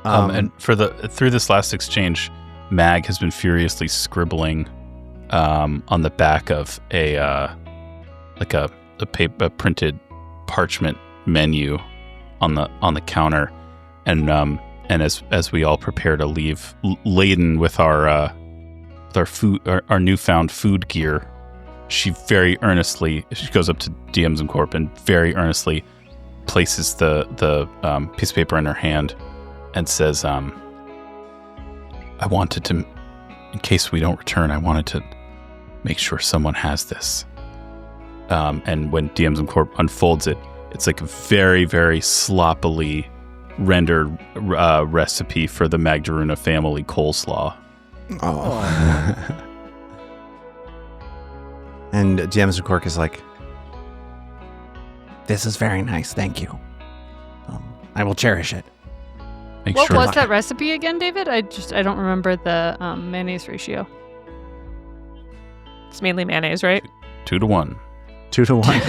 And through this last exchange, Mag has been furiously scribbling on the back of a printed parchment menu on the counter, and as we all prepare to leave, laden with our food, our newfound food gear, she goes up to DM Zimcorp and very earnestly places the piece of paper in her hand and says, I wanted to, in case we don't return, I wanted to make sure someone has this. And when DM Zimcorp unfolds it, it's like a very, very sloppily rendered recipe for the Magdaruna family coleslaw. Oh. And DM Zimcorp is like, this is very nice, thank you. I will cherish it. What was that recipe again, David? I don't remember the mayonnaise ratio. It's mainly mayonnaise, right? 2 to 1. 2 to 1.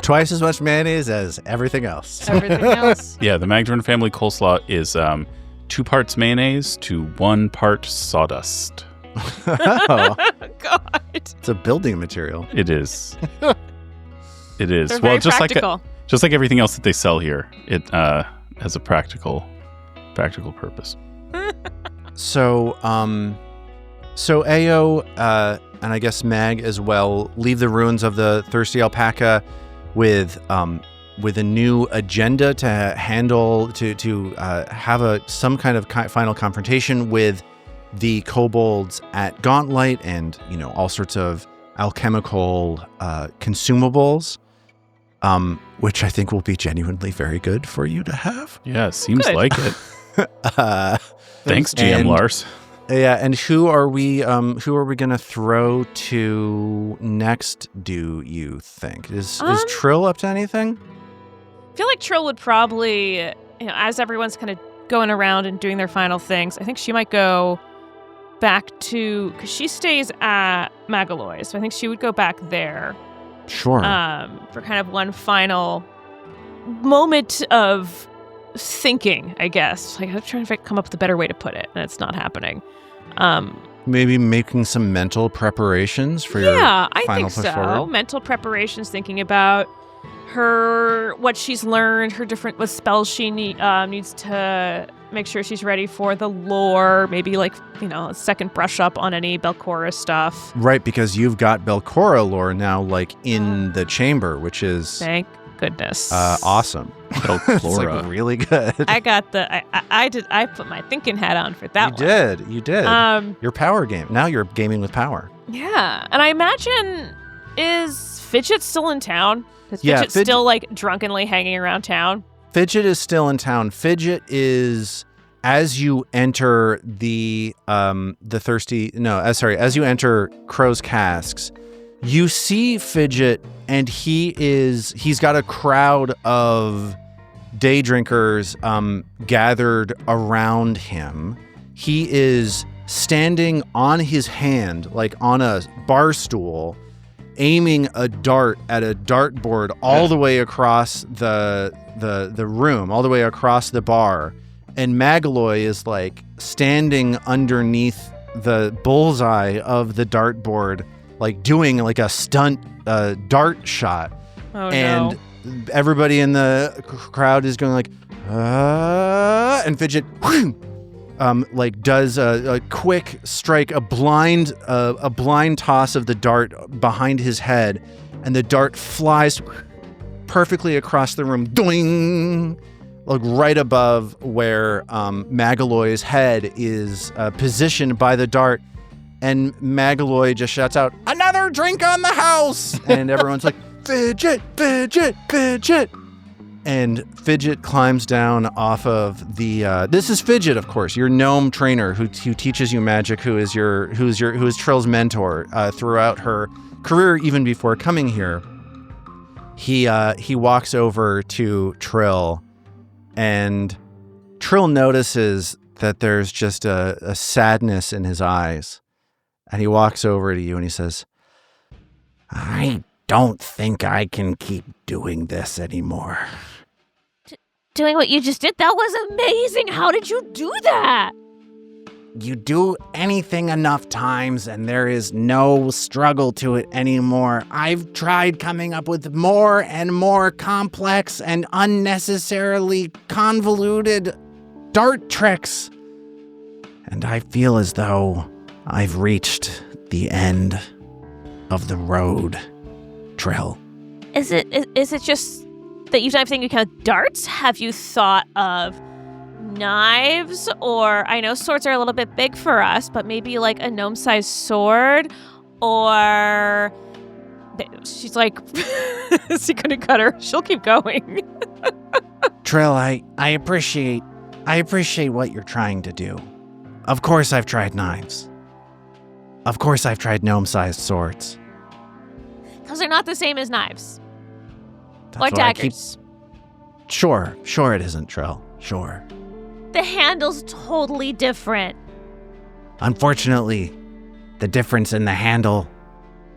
Twice as much mayonnaise as everything else. Everything else. Yeah, the Magdaruna family coleslaw is 2 parts mayonnaise to 1 part sawdust. Oh, God. It's a building material. It is. It is. They're well, very just practical. just like everything else that they sell here, it has a practical purpose. So Ao and I guess Mag as well leave the ruins of the Thirsty Alpaca with a new agenda to handle to have some kind of final confrontation with the kobolds at Gauntlet, and all sorts of alchemical consumables, which I think will be genuinely very good for you to have. Yeah, it seems Good. like it. Thanks, GM Lars. Yeah, and who are we gonna throw to next, do you think? Is Trill up to anything? I feel like Trill would probably, as everyone's kind of going around and doing their final things, I think she might go back to, because she stays at Magaloy, so I think she would go back there. Sure. For kind of one final moment of thinking, I guess. Like, I'm trying to come up with a better way to put it, and it's not happening. maybe making some mental preparations for your I final think push so. forward? Mental preparations, thinking about what she's learned, what spells she needs to make sure she's ready for, the lore, maybe like, a second brush up on any Belcora stuff. Right, because you've got Belcora lore now, like, in the chamber, which is... Thank goodness. Awesome. It's like really good. I got I put my thinking hat on for that one. You did. Your power game. Now you're gaming with power. Yeah. And I imagine, is Fidget still in town? Is Fidget still like drunkenly hanging around town? Fidget is still in town. Fidget is, as you enter as you enter Crow's Casks, you see Fidget, and he's got a crowd of day drinkers gathered around him. He is standing on his hand, like on a bar stool, aiming a dart at a dartboard all the way across the room, all the way across the bar. And Magaloy is like standing underneath the bullseye of the dartboard, like doing like a stunt dart shot. Oh, and everybody in the crowd is going like, and Fidget like does a quick strike, a blind toss of the dart behind his head, and the dart flies perfectly across the room, doing, like right above where Magaloy's head is positioned by the dart. And Magaloy just shouts out, "Another drink on the house!" And everyone's like, "Fidget, Fidget, Fidget!" And Fidget climbs down off of the. This is Fidget, of course, your gnome trainer who teaches you magic, who is Trill's mentor throughout her career, even before coming here. He walks over to Trill, and Trill notices that there's just a sadness in his eyes. And he walks over to you and he says, "I don't think I can keep doing this anymore." Doing what you just did? That was amazing. How did you do that? You do anything enough times and there is no struggle to it anymore. I've tried coming up with more and more complex and unnecessarily convoluted dart tricks. And I feel as though I've reached the end of the road, Trill. Is it just that you don't think you count darts? Have you thought of knives? Or I know swords are a little bit big for us, but maybe like a gnome-sized sword? Or she's like, is he gonna cut her? She'll keep going. Trill, I appreciate what you're trying to do. Of course I've tried knives. Of course I've tried gnome-sized swords. Because they're not the same as knives. That's or daggers. Sure it isn't, Trill. Sure. The handle's totally different. Unfortunately, the difference in the handle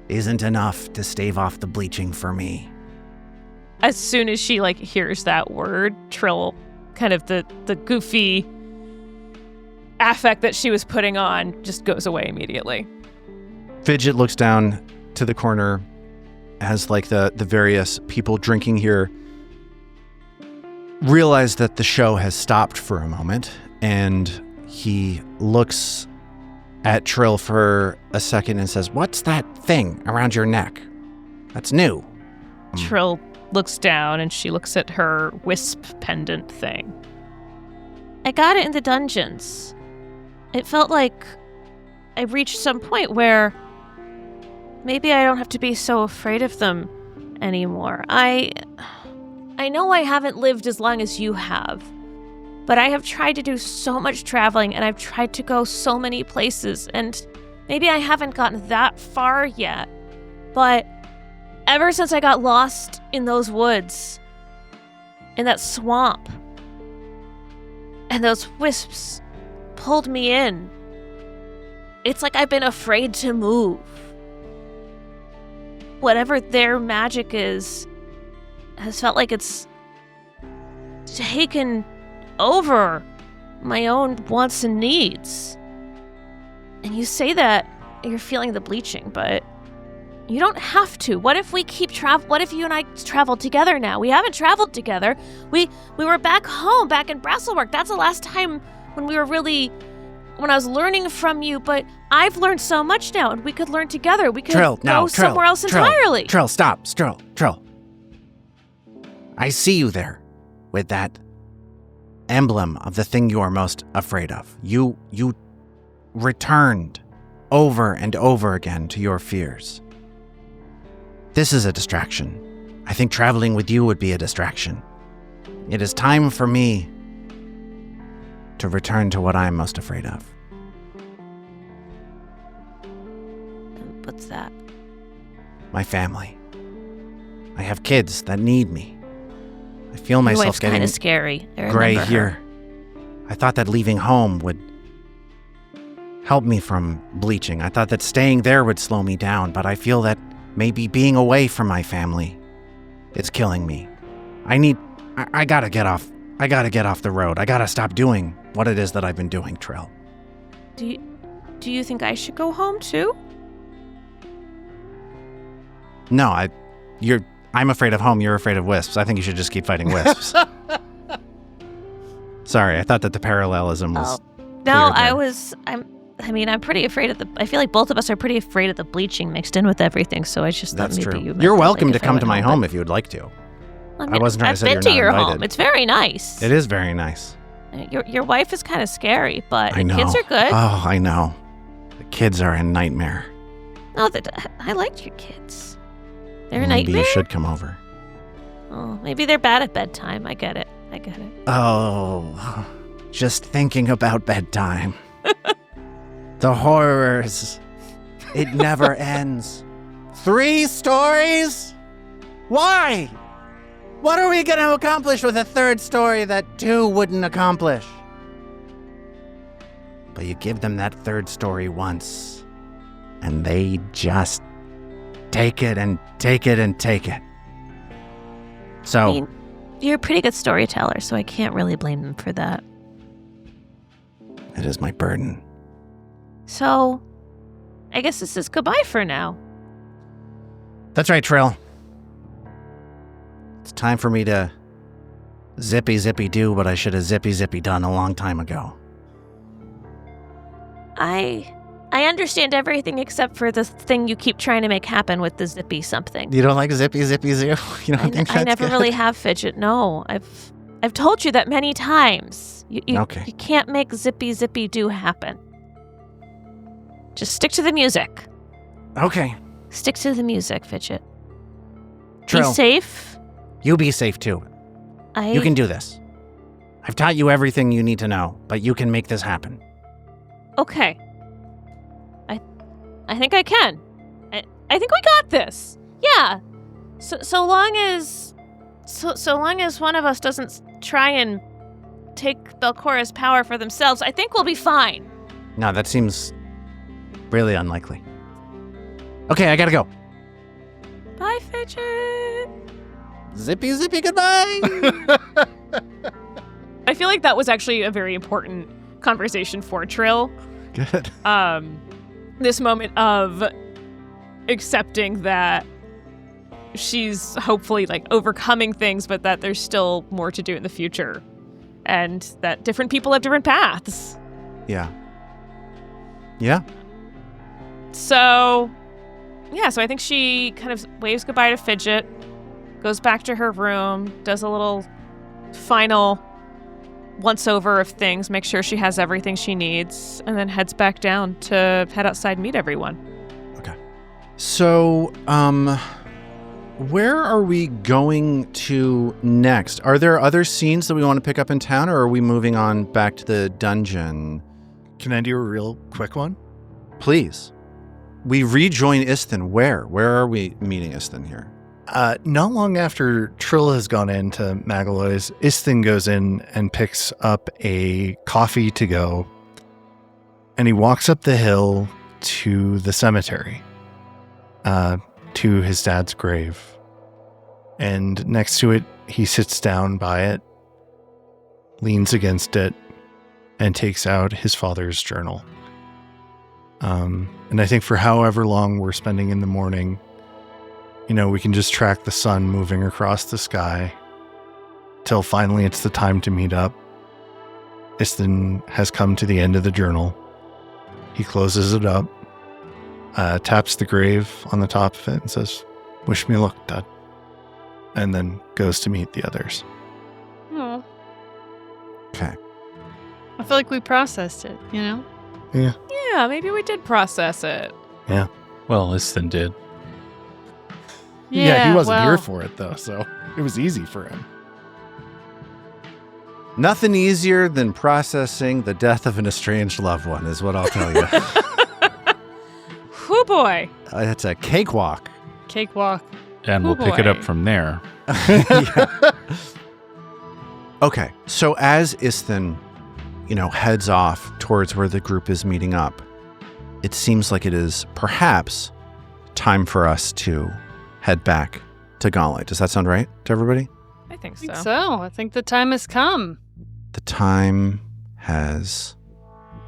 isn't enough to stave off the bleaching for me. As soon as she like hears that word, Trill, kind of the goofy affect that she was putting on just goes away immediately. Fidget looks down to the corner as like the various people drinking here realize that the show has stopped for a moment, and he looks at Trill for a second and says, "What's that thing around your neck? That's new." Trill looks down and she looks at her wisp pendant thing. I got it in the dungeons. It felt like I reached some point where maybe I don't have to be so afraid of them anymore. I know I haven't lived as long as you have, but I have tried to do so much traveling and I've tried to go so many places, and maybe I haven't gotten that far yet, but ever since I got lost in those woods, in that swamp, and those wisps pulled me in, it's like I've been afraid to move. Whatever their magic is has felt like it's taken over my own wants and needs. And you say that you're feeling the bleaching, but you don't have to. What if we keep what if you and I travel together now? We haven't traveled together. We were back home, back in Brasselwerk. That's the last time when I was learning from you, but I've learned so much now, and we could learn together. We could go somewhere else entirely. Trill, stop. Trill. I see you there with that emblem of the thing you are most afraid of. You returned over and over again to your fears. This is a distraction. I think traveling with you would be a distraction. It is time for me to return to what I am most afraid of. What's that? My family. I have kids that need me. I feel myself Your wife's getting kind of scary. gray here. I thought that leaving home would help me from bleaching. I thought that staying there would slow me down, but I feel that maybe being away from my family is killing me. I gotta get off. I gotta get off the road. I gotta stop doing what it is that I've been doing, Trill. Do you think I should go home too? No, I'm afraid of home, you're afraid of wisps. I think you should just keep fighting wisps. Sorry, I thought that the parallelism was No, clear there. I'm pretty afraid of I feel like both of us are pretty afraid of the bleaching mixed in with everything, so I just thought That's maybe true. you meant You're that, welcome like, to if I come went to my home, home but- if you would like to. I mean, I wasn't trying to I've say been you're to not your invited. home. It's very nice. It is very nice. Your wife is kind of scary, but I the know. kids are good. Oh, I know. The kids are a nightmare. No, I liked your kids. They're a Maybe nightmare. you should come over. Oh, maybe they're bad at bedtime. I get it. Oh, just thinking about bedtime. The horrors. It never ends. 3 stories? Why? What are we going to accomplish with a 3rd story that 2 wouldn't accomplish? But you give them that 3rd story once, and they just take it and take it and take it. So, I mean, you're a pretty good storyteller, so I can't really blame them for that. it is my burden. So, I guess this is goodbye for now. That's right, Trill. It's time for me to zippy do what I should have zippy done a long time ago. I understand everything except for the thing you keep trying to make happen with the zippy something. You don't like zippy zoo? You don't think that's I never good? really have fidget. No, I've told you that many times. You Okay. You can't make zippy do happen. Just stick to the music. Okay. Stick to the music, Fidget. Trill, Be safe. you be safe too. You can do this. I've taught you everything you need to know, but you can make this happen. Okay. I think I can. I think we got this. Yeah. So long as one of us doesn't try and take Belcora's power for themselves, I think we'll be fine. No, that seems really unlikely. Okay, I gotta go. Bye, Fidget. Zippy goodbye. I feel like that was actually a very important conversation for Trill. Good. This moment of accepting that she's hopefully like overcoming things, but that there's still more to do in the future, and that different people have different paths. Yeah. Yeah. So I think she kind of waves goodbye to Fidget, goes back to her room, does a little final once over of things, make sure she has everything she needs, and then heads back down to head outside and meet everyone. Okay. So, where are we going to next? Are there other scenes that we want to pick up in town, or are we moving on back to the dungeon? Can I do a real quick one? Please. We rejoin Isthin. Where? Where are we meeting Isthin here? Not long after Trill has gone into Magaloy's, Isthin goes in and picks up a coffee to go, and he walks up the hill to the cemetery, to his dad's grave. And next to it, he sits down by it, leans against it, and takes out his father's journal. And I think for however long we're spending in the morning, we can just track the sun moving across the sky till finally it's the time to meet up. Istin has come to the end of the journal. He closes it up, taps the grave on the top of it and says, "Wish me luck, Dad," and then goes to meet the others. Oh, Okay. I feel like we processed it, Yeah. Yeah, maybe we did process it. Well, Istin did. He wasn't here well, for it, though, so it was easy for him. Nothing easier than processing the death of an estranged loved one is what I'll tell you. Hoo boy. It's a cakewalk. Cakewalk. And Oh, we'll pick it up boy. from there. Yeah. Okay, so as Istin, heads off towards where the group is meeting up, it seems like it is perhaps time for us to head back to Gauntlet. Does that sound right to everybody? I think I so. think so. I think the time has come. The time has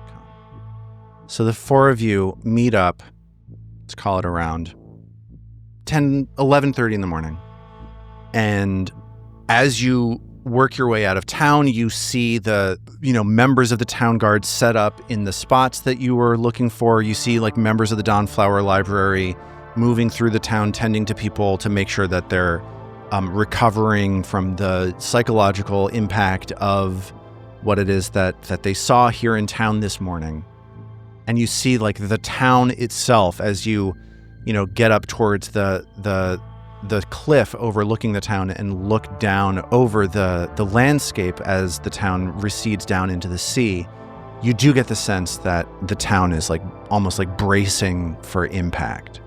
come. So the four of you meet up, let's call it around 11:30 in the morning. And as you work your way out of town, you see the, members of the town guard set up in the spots that you were looking for. You see like members of the Dawnflower Library moving through the town, tending to people to make sure that they're recovering from the psychological impact of what it is that they saw here in town this morning. And you see like the town itself as you get up towards the cliff overlooking the town and look down over the landscape as the town recedes down into the sea. You do get the sense that the town is like almost like bracing for impact.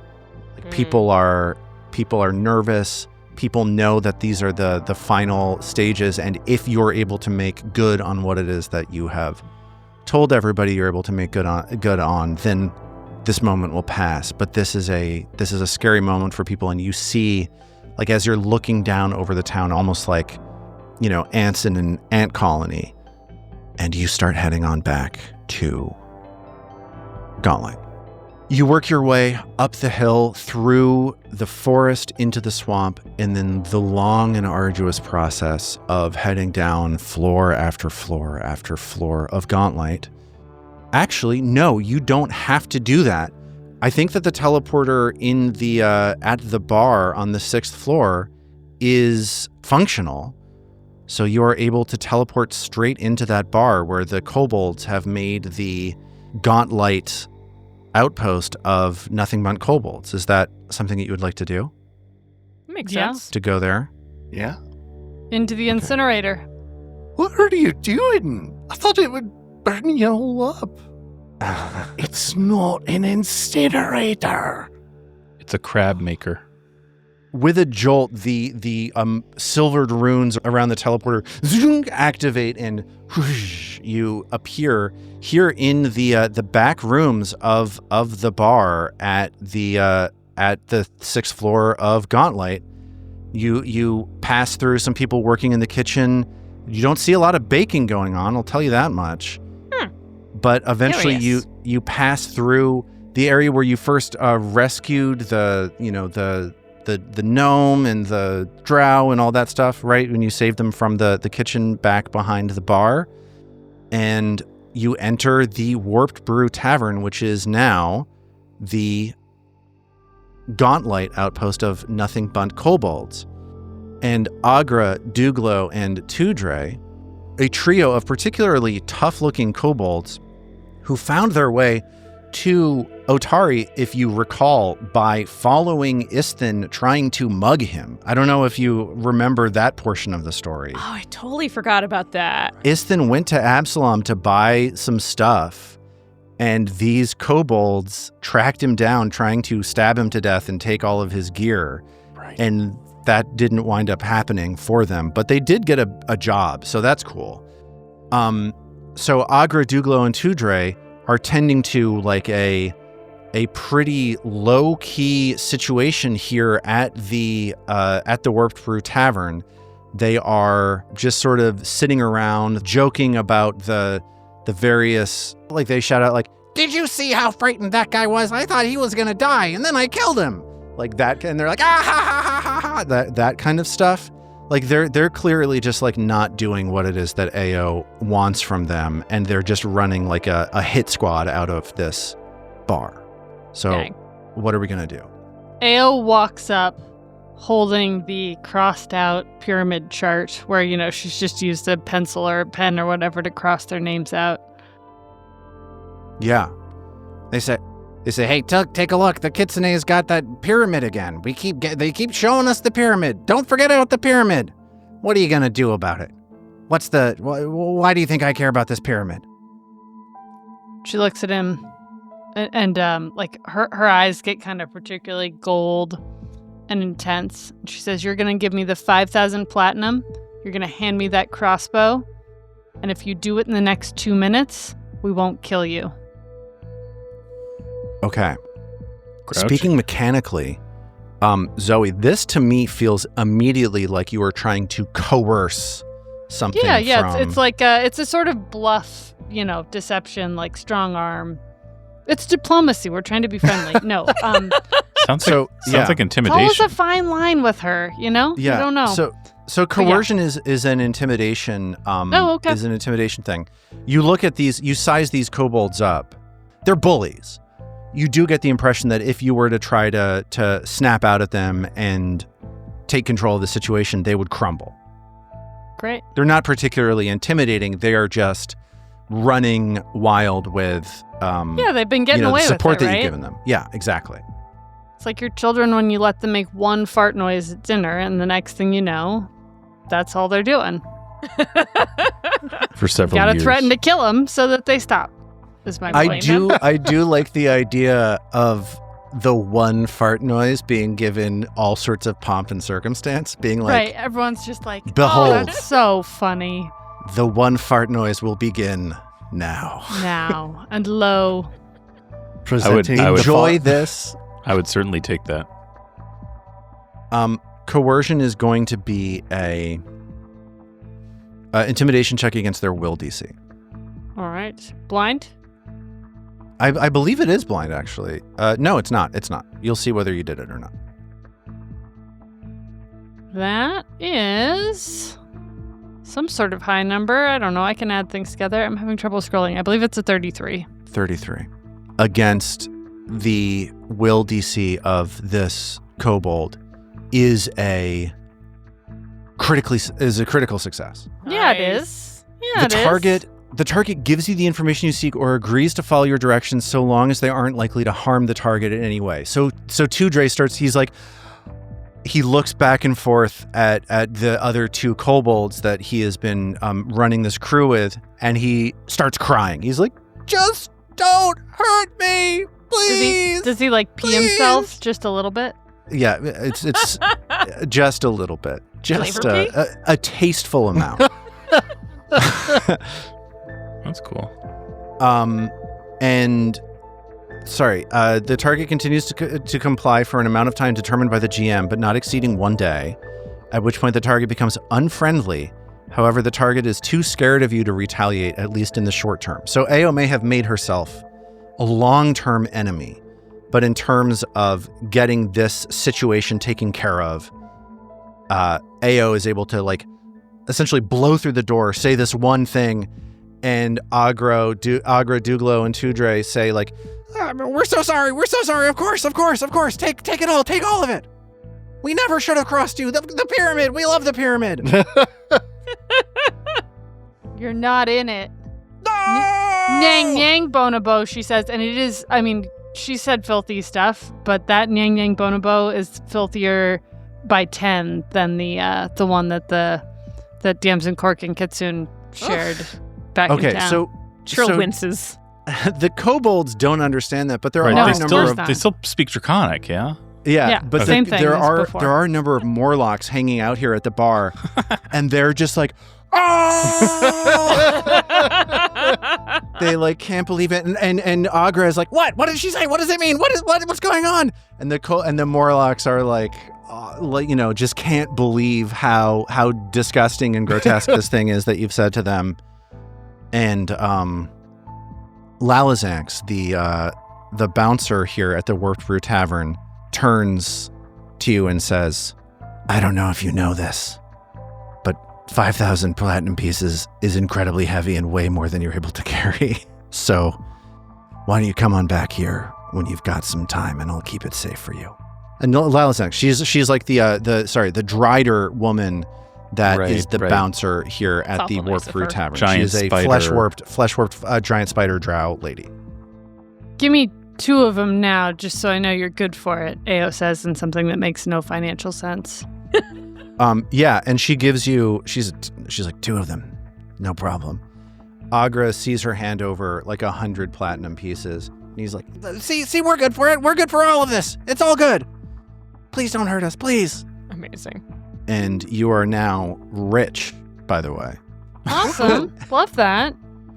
Like people are nervous. People know that these are the final stages, and if you're able to make good on what it is that you have told everybody you're able to make good on, then this moment will pass. But this is a scary moment for people, and you see, like as you're looking down over the town, almost like, ants in an ant colony, and you start heading on back to Gauntlet. You work your way up the hill, through the forest, into the swamp, and then the long and arduous process of heading down floor after floor after floor of Gauntlet. Actually, no, you don't have to do that. I think that the teleporter in the at the bar on the 6th floor is functional. So you are able to teleport straight into that bar where the kobolds have made the Gauntlet outpost of nothing but kobolds. Is that something that you would like to do? Makes Yeah. sense. To go there? Yeah. Into the incinerator. What are you doing? I thought it would burn you all up. It's not an incinerator. It's a crab maker. With a jolt, the silvered runes around the teleporter zoom, activate, and whoosh, you appear here in the back rooms of the bar at the 6th floor of Gauntlet. You pass through some people working in the kitchen. You don't see a lot of baking going on, I'll tell you that much. But eventually you pass through the area where you first rescued the gnome and the drow and all that stuff, right? When you saved them from the kitchen back behind the bar. And you enter the Warped Brew Tavern, which is now the Gauntlet outpost of nothing but kobolds. And Agra, Duglo, and Tudre, a trio of particularly tough-looking kobolds who found their way to Otari, if you recall, by following Istin trying to mug him. I don't know if you remember that portion of the story. Oh, I totally forgot about that. Istin went to Absalom to buy some stuff, and these kobolds tracked him down, trying to stab him to death and take all of his gear. Right. And that didn't wind up happening for them, but they did get a job, so that's cool. So Agra, Duglo, and Tudre are tending to like a pretty low-key situation here at the Warped Brew Tavern. They are just sort of sitting around, joking about the various, like they shout out like, did you see how frightened that guy was? I thought he was going to die, and then I killed him. Like that, and they're like, ah, ha, ha, ha, ha, ha, that kind of stuff. Like they're clearly just like not doing what it is that AO wants from them, and they're just running like a hit squad out of this bar. So Dang. What are we going to do? AO walks up holding the crossed out pyramid chart where, she's just used a pencil or a pen or whatever to cross their names out. Yeah. They say, hey, Tuck, take a look. The Kitsune's got that pyramid again. They keep showing us the pyramid. Don't forget about the pyramid. What are you going to do about it? Why do you think I care about this pyramid? She looks at him and like her eyes get kind of particularly gold and intense. She says, you're going to give me the 5,000 platinum. You're going to hand me that crossbow. And if you do it in the next 2 minutes, we won't kill you. Okay. Grouch? Speaking mechanically, Zoe, this to me feels immediately like you are trying to coerce something. Yeah. It's like it's a sort of bluff, deception, like strong arm. It's diplomacy. We're trying to be friendly. No. Sounds like intimidation. It's always a fine line with her, Yeah. You don't know. So coercion is an intimidation. Okay. Is an intimidation thing. You look at these. You size these kobolds up. They're bullies. You do get the impression that if you were to try to snap out at them and take control of the situation, they would crumble. Great. They're not particularly intimidating. They are just running wild with they've been getting away the support with it, that right? you've given them. Yeah, exactly. It's like your children when you let them make one fart noise at dinner, and the next thing you know, that's all they're doing. For several Gotta years. threaten to kill them so that they stop. Is my point. I do like the idea of the one fart noise being given all sorts of pomp and circumstance, being like, right, everyone's just like, behold. oh, that's so funny. The one fart noise will begin now. Now, and lo. Presenting I would Enjoy this. I would certainly take that. Coercion is going to be a intimidation check against their will DC. All right. Blind? I believe it is blind, actually. No, it's not. It's not. You'll see whether you did it or not. That is some sort of high number. I don't know. I can add things together. I'm having trouble scrolling. I believe it's a 33. 33. Against the will DC of this kobold is a critical success. Yeah, it is. Yeah, The target gives you the information you seek or agrees to follow your directions so long as they aren't likely to harm the target in any way. So Tudre starts, he looks back and forth at the other two kobolds that he has been running this crew with, and he starts crying. He's like, just don't hurt me, please. Does he like pee himself just a little bit? Yeah, it's just a little bit. Just Flavor a tasteful amount. That's cool. The target continues to comply for an amount of time determined by the GM, but not exceeding 1 day, at which point the target becomes unfriendly. However, the target is too scared of you to retaliate, at least in the short term. So Ao may have made herself a long-term enemy, but in terms of getting this situation taken care of, Ao is able to essentially blow through the door, say this one thing, and Agra, Douglo, and Tudre say we're so sorry, of course, take it all, take all of it. We never should have crossed you. The pyramid, we love the pyramid. You're not in it. No! Nyang Nyang Bonobo, she says, and it is, she said filthy stuff, but that Nyang Nyang Bonobo is filthier by 10 than the one that Damson Cork and Kitsune shared back in town. so Trill winces. The kobolds don't understand that, but there are No, a of number course of not. They still speak Draconic, yeah? Yeah, but same thing there as are before. there are a number of Morlocks hanging out here at the bar, and they're just like, oh! They can't believe it, and Agra is like, what did she say? What does it mean? What's going on? And the Morlocks are just can't believe how disgusting and grotesque this thing is that you've said to them, and Lalazax, the bouncer here at the Warped Brew Tavern, turns to you and says, I don't know if you know this, but 5,000 platinum pieces is incredibly heavy and way more than you're able to carry. So why don't you come on back here when you've got some time and I'll keep it safe for you. And Lalazax, she's like the Drider woman that is the bouncer here at the Warped Brew Tavern. She is a flesh warped giant spider drow lady. Give me 2 of them now, just so I know you're good for it, Ao says in something that makes no financial sense. Yeah, and she gives you, she's like, 2 of them, no problem. Agra sees her hand over like 100 platinum pieces, and he's like, see, we're good for it. We're good for all of this. It's all good. Please don't hurt us, please. Amazing. And you are now rich, by the way. Awesome. Love that.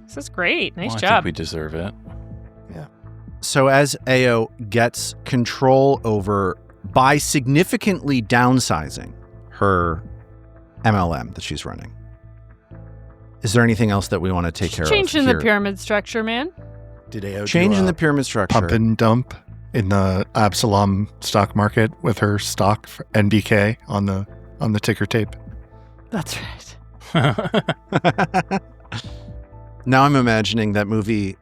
This is great. Nice I job. think we deserve it. Yeah. So as Ao gets control over, by significantly downsizing her MLM that she's running, is there anything else that we want to take care of? Changing the pyramid structure, man. Did Ao Changing the pyramid structure. pump and dump in the Absalom stock market with her stock for NBK on the ticker tape? That's right. Now I'm imagining that movie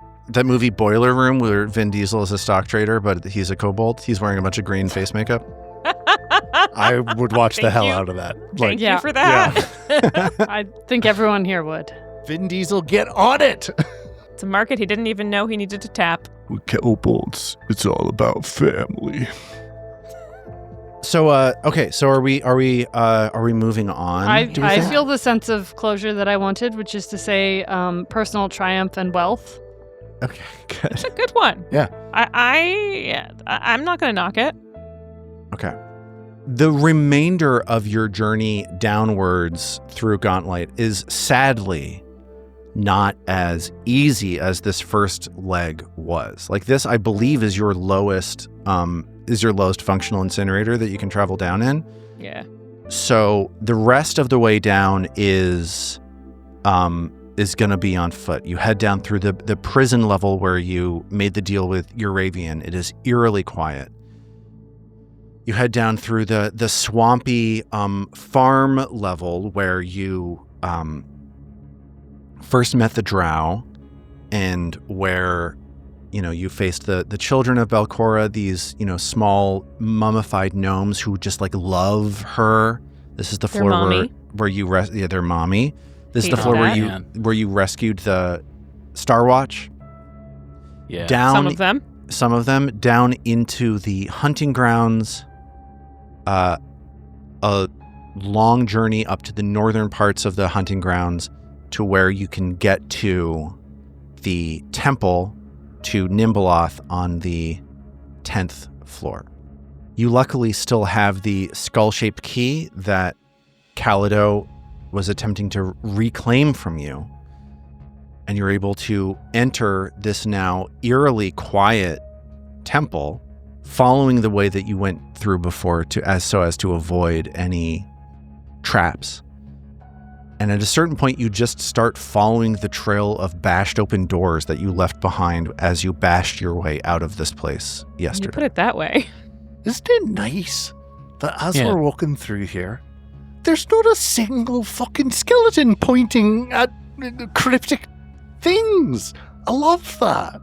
Boiler Room where Vin Diesel is a stock trader, but he's a kobold. He's wearing a bunch of green face makeup. I would watch the hell you. out of that. Thank you for that. I think everyone here would. Vin Diesel, get on it! It's a market he didn't even know he needed to tap. With kobolds, it's all about family. So okay, so are we moving on? I feel the sense of closure that I wanted, which is to say personal triumph and wealth. Okay, good. It's a good one. Yeah. I'm not going to knock it. Okay. The remainder of your journey downwards through Gauntlet is sadly not as easy as this first leg was. Like this, I believe, is your lowest functional incinerator that you can travel down in. Yeah. So the rest of the way down is going to be on foot. You head down through the prison level where you made the deal with Euravian. It is eerily quiet. You head down through the swampy farm level where you first met the drow, and where you faced the children of Belcora, these small mummified gnomes who just like love her. This is the floor where you their mommy. This is the floor where you rescued the Star Watch. Yeah. Some of them down into the hunting grounds. A long journey up to the northern parts of the hunting grounds to where you can get to the temple to Nimbleoth on the 10th floor. You luckily still have the skull-shaped key that Calido was attempting to reclaim from you, and you're able to enter this now eerily quiet temple, following the way that you went through before as to avoid any traps. And at a certain point, you just start following the trail of bashed open doors that you left behind as you bashed your way out of this place yesterday. You put it that way. Isn't it nice that as we're walking through here, there's not a single fucking skeleton pointing at cryptic things? I love that.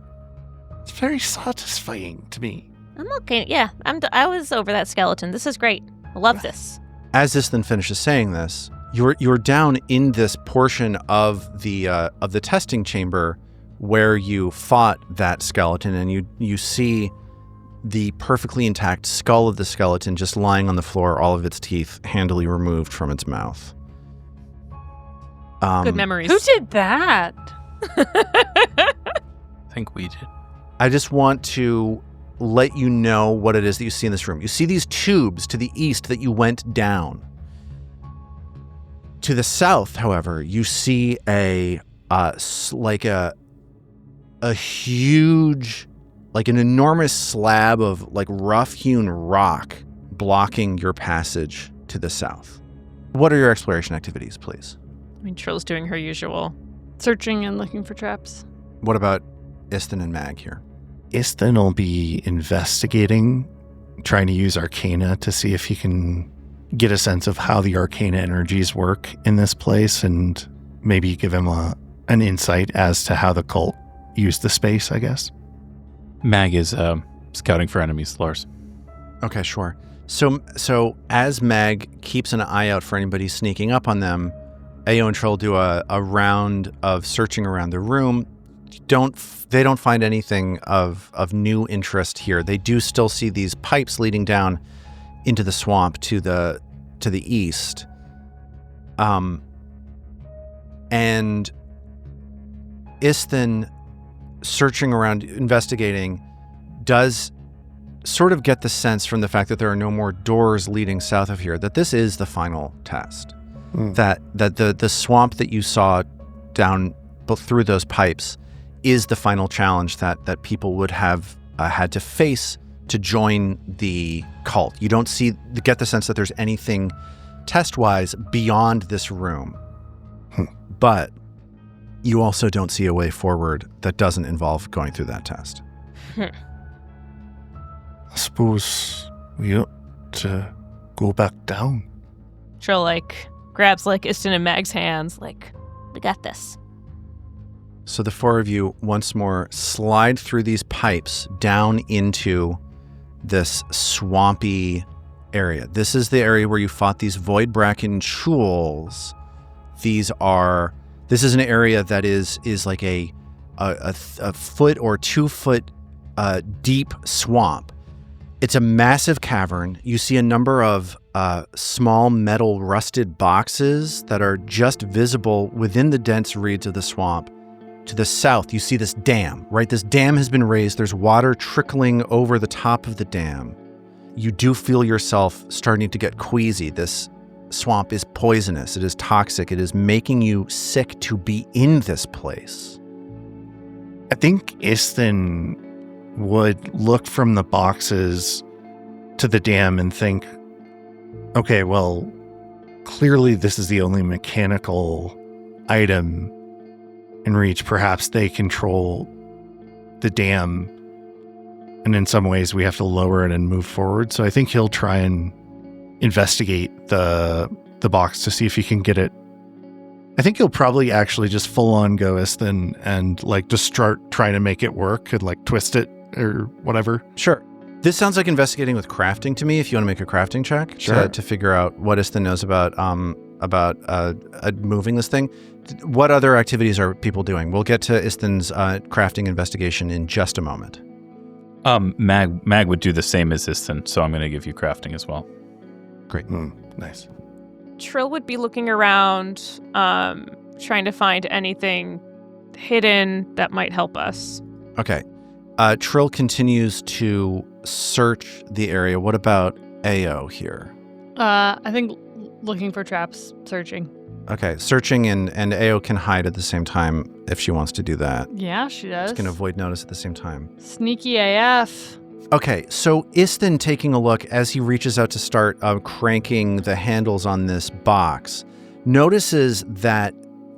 It's very satisfying to me. I'm okay. Yeah, I was over that skeleton. This is great. I love this. As this then finishes saying this, you're down in this portion of the testing chamber where you fought that skeleton, and you see the perfectly intact skull of the skeleton just lying on the floor, all of its teeth handily removed from its mouth. Good memories. Who did that? I think we did. I just want to let you know what it is that you see in this room. You see these tubes to the east that you went down. To the south, however, you see a huge, like an enormous slab of like rough-hewn rock blocking your passage to the south. What are your exploration activities, please? I mean, Trill's doing her usual. Searching and looking for traps. What about Istin and Mag here? Istin will be investigating, trying to use Arcana to see if he can get a sense of how the Arcana energies work in this place and maybe give him an insight as to how the cult used the space, I guess. Mag is scouting for enemies, Lars. Okay, sure. So as Mag keeps an eye out for anybody sneaking up on them, Ao and Trill do a round of searching around the room. They don't find anything of new interest here. They do still see these pipes leading down into the swamp to the east. And Istin, searching around, investigating, does sort of get the sense from the fact that there are no more doors leading south of here that this is the final test. That the swamp that you saw down through those pipes is the final challenge that people would have had to face to join the cult. You don't get the sense that there's anything test-wise beyond this room. But you also don't see a way forward that doesn't involve going through that test. I suppose we ought to go back down. Trill, grabs, Istin and Mag's hands, we got this. So the four of you once more slide through these pipes down into this swampy area. This is the area where you fought these void bracken chewels. This is an area that is like a foot or 2 foot deep swamp. It's a massive cavern. You see a number of small metal rusted boxes that are just visible within the dense reeds of the swamp. To the south, you see this dam, right? This dam has been raised. There's water trickling over the top of the dam. You do feel yourself starting to get queasy. This swamp is poisonous. It is toxic. It is making you sick to be in this place. I think Istin would look from the boxes to the dam and think, okay, well, clearly this is the only mechanical item in reach. Perhaps they control the dam, and in some ways we have to lower it and move forward. So I think he'll try and investigate the box to see if he can get it. I think he'll probably actually just full on go Istin and just start trying to make it work and twist it or whatever. Sure. This sounds like investigating with crafting to me. If you want to make a crafting check to figure out what Istin knows about moving this thing. What other activities are people doing? We'll get to Istin's crafting investigation in just a moment. Mag would do the same as Istin, so I'm going to give you crafting as well. Great. Nice. Trill would be looking around, trying to find anything hidden that might help us. Okay. Trill continues to search the area. What about Ao here? I think looking for traps, searching. Okay, searching and Ao can hide at the same time if she wants to do that. Yeah, she does. She can avoid notice at the same time. Sneaky AF. Okay, so Istin, taking a look as he reaches out to start cranking the handles on this box, notices that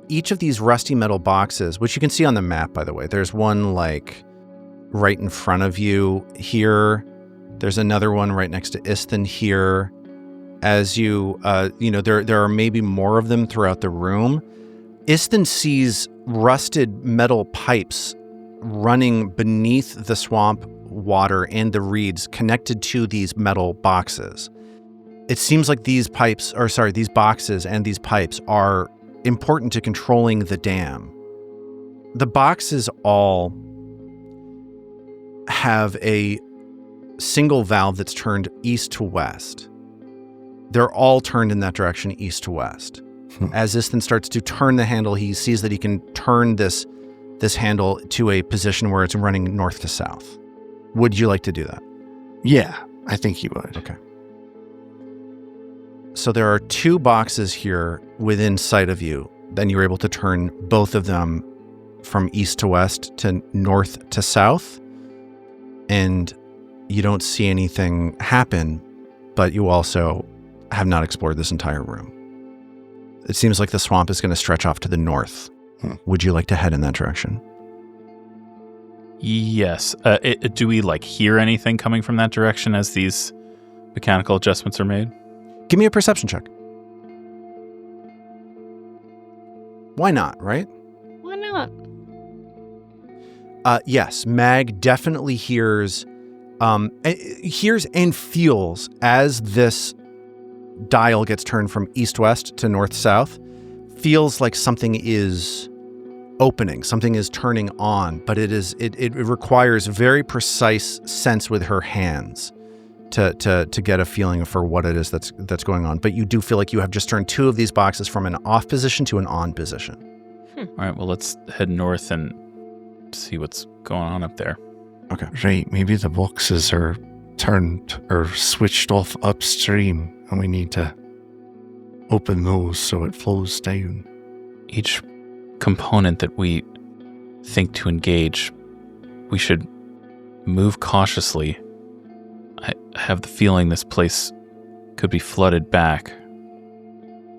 each of these rusty metal boxes, which you can see on the map, by the way, there's one right in front of you here. There's another one right next to Istin here. As you, there are maybe more of them throughout the room. Istin sees rusted metal pipes running beneath the swamp water and the reeds connected to these metal boxes. It seems like these boxes and these pipes are important to controlling the dam. The boxes all have a single valve that's turned east to west. They're all turned in that direction, east to west. As Istin starts to turn the handle, he sees that he can turn this handle to a position where it's running north to south. Would you like to do that? Yeah, I think he would. Okay. So there are 2 boxes here within sight of you. Then you're able to turn both of them from east to west to north to south. And you don't see anything happen, but you also have not explored this entire room. It seems like the swamp is going to stretch off to the north. Would you like to head in that direction? Yes. Do we hear anything coming from that direction as these mechanical adjustments are made? Give me a perception check. Why not, right? Why not? Yes, Mag definitely hears and feels as this dial gets turned from east-west to north-south, feels like something is opening, something is turning on, but it requires very precise sense with her hands to get a feeling for what it is that's going on. But you do feel like you have just turned 2 of these boxes from an off position to an on position. All right, well, let's head north and see what's going on up there. Okay. Right, maybe the boxes are turned or switched off upstream, and we need to open those so it flows down. Each component that we think to engage, we should move cautiously. I have the feeling this place could be flooded back.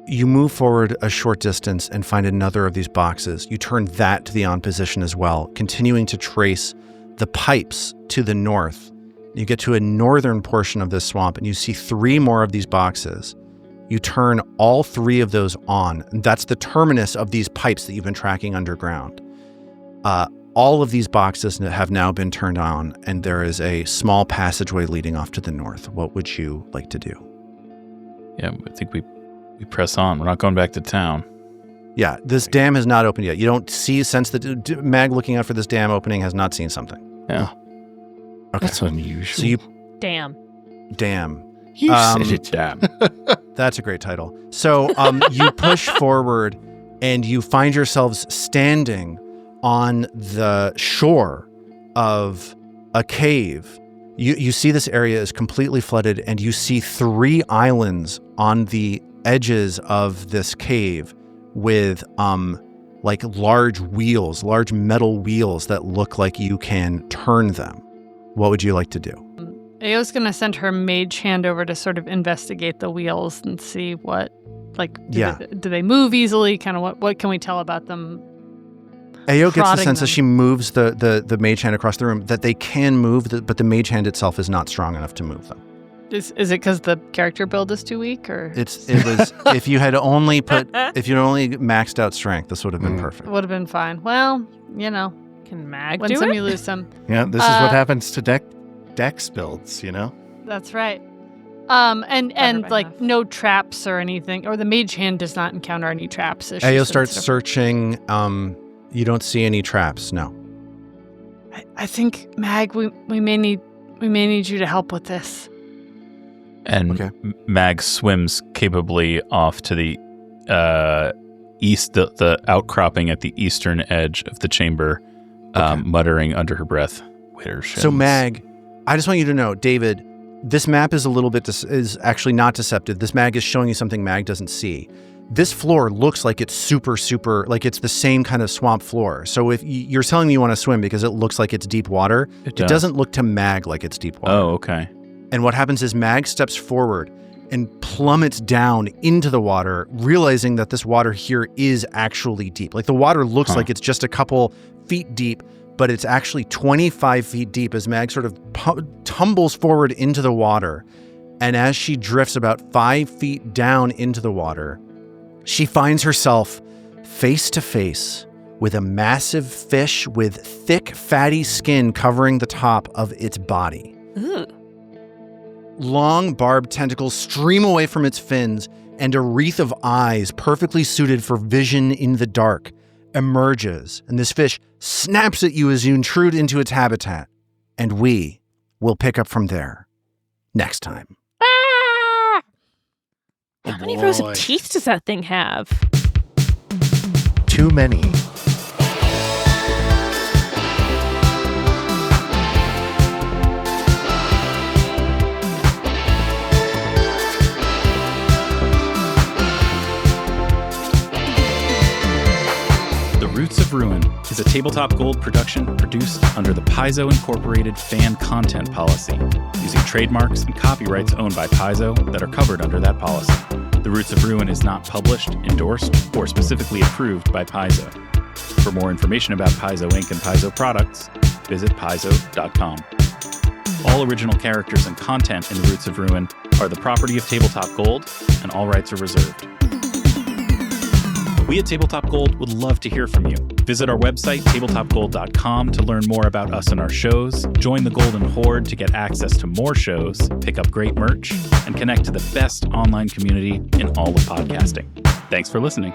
You move forward a short distance and find another of these boxes. You turn that to the on position as well, continuing to trace the pipes to the north. You get to a northern portion of this swamp and you see 3 more of these boxes. You turn all 3 of those on. And that's the terminus of these pipes that you've been tracking underground. All of these boxes have now been turned on, and there is a small passageway leading off to the north. What would you like to do? Yeah, I think we press on. We're not going back to town. Yeah, this dam has not opened yet. You don't sense that Mag looking out for this dam opening has not seen something. Yeah. Okay. That's unusual. So you... Damn. You said it. Damn. That's a great title. So you push forward and you find yourselves standing on the shore of a cave. You see this area is completely flooded, and you see 3 islands on the edges of this cave with large wheels, large metal wheels that look like you can turn them. What would you like to do? Ao's going to send her mage hand over to sort of investigate the wheels and see what, do they move easily? Kind of what can we tell about them? Ao gets the sense them. as she moves the mage hand across the room that they can move, but the mage hand itself is not strong enough to move them. Is it because the character build is too weak, or it was if you had only maxed out strength, this would have been perfect. Would have been fine. Well, Can Mag win do some, it? you lose some. Yeah, this is what happens to dex builds, That's right. And by like half. no traps or anything, or the mage hand does not encounter any traps. So Ao starts searching. You don't see any traps. No. I think Mag, we may need you to help with this. And Okay. Mag swims capably off to the east, the outcropping at the eastern edge of the chamber, muttering under her breath, "Widdershins." So Mag, I just want you to know, David, this map is a little bit is actually not deceptive. This Mag is showing you something Mag doesn't see. This floor looks like it's super, like it's the same kind of swamp floor. So if you're telling me you want to swim because it looks like it's deep water, it doesn't look to Mag like it's deep water. Oh, okay. And what happens is Mag steps forward and plummets down into the water, realizing that this water here is actually deep. Like the water looks like it's just a couple feet deep, but it's actually 25 feet deep as Mag sort of tumbles forward into the water. And as she drifts about 5 feet down into the water, she finds herself face to face with a massive fish with thick, fatty skin covering the top of its body. Ooh. Long, barbed tentacles stream away from its fins, and a wreath of eyes perfectly suited for vision in the dark emerges, and this fish snaps at you as you intrude into its habitat. And we will pick up from there next time. How many rows of teeth does that thing have? Too many. The Roots of Ruin is a Tabletop Gold production produced under the Paizo Incorporated fan content policy, using trademarks and copyrights owned by Paizo that are covered under that policy. The Roots of Ruin is not published, endorsed, or specifically approved by Paizo. For more information about Paizo Inc. and Paizo products, visit paizo.com. All original characters and content in The Roots of Ruin are the property of Tabletop Gold, and all rights are reserved. We at Tabletop Gold would love to hear from you. Visit our website, tabletopgold.com, to learn more about us and our shows, join the Golden Horde to get access to more shows, pick up great merch, and connect to the best online community in all of podcasting. Thanks for listening.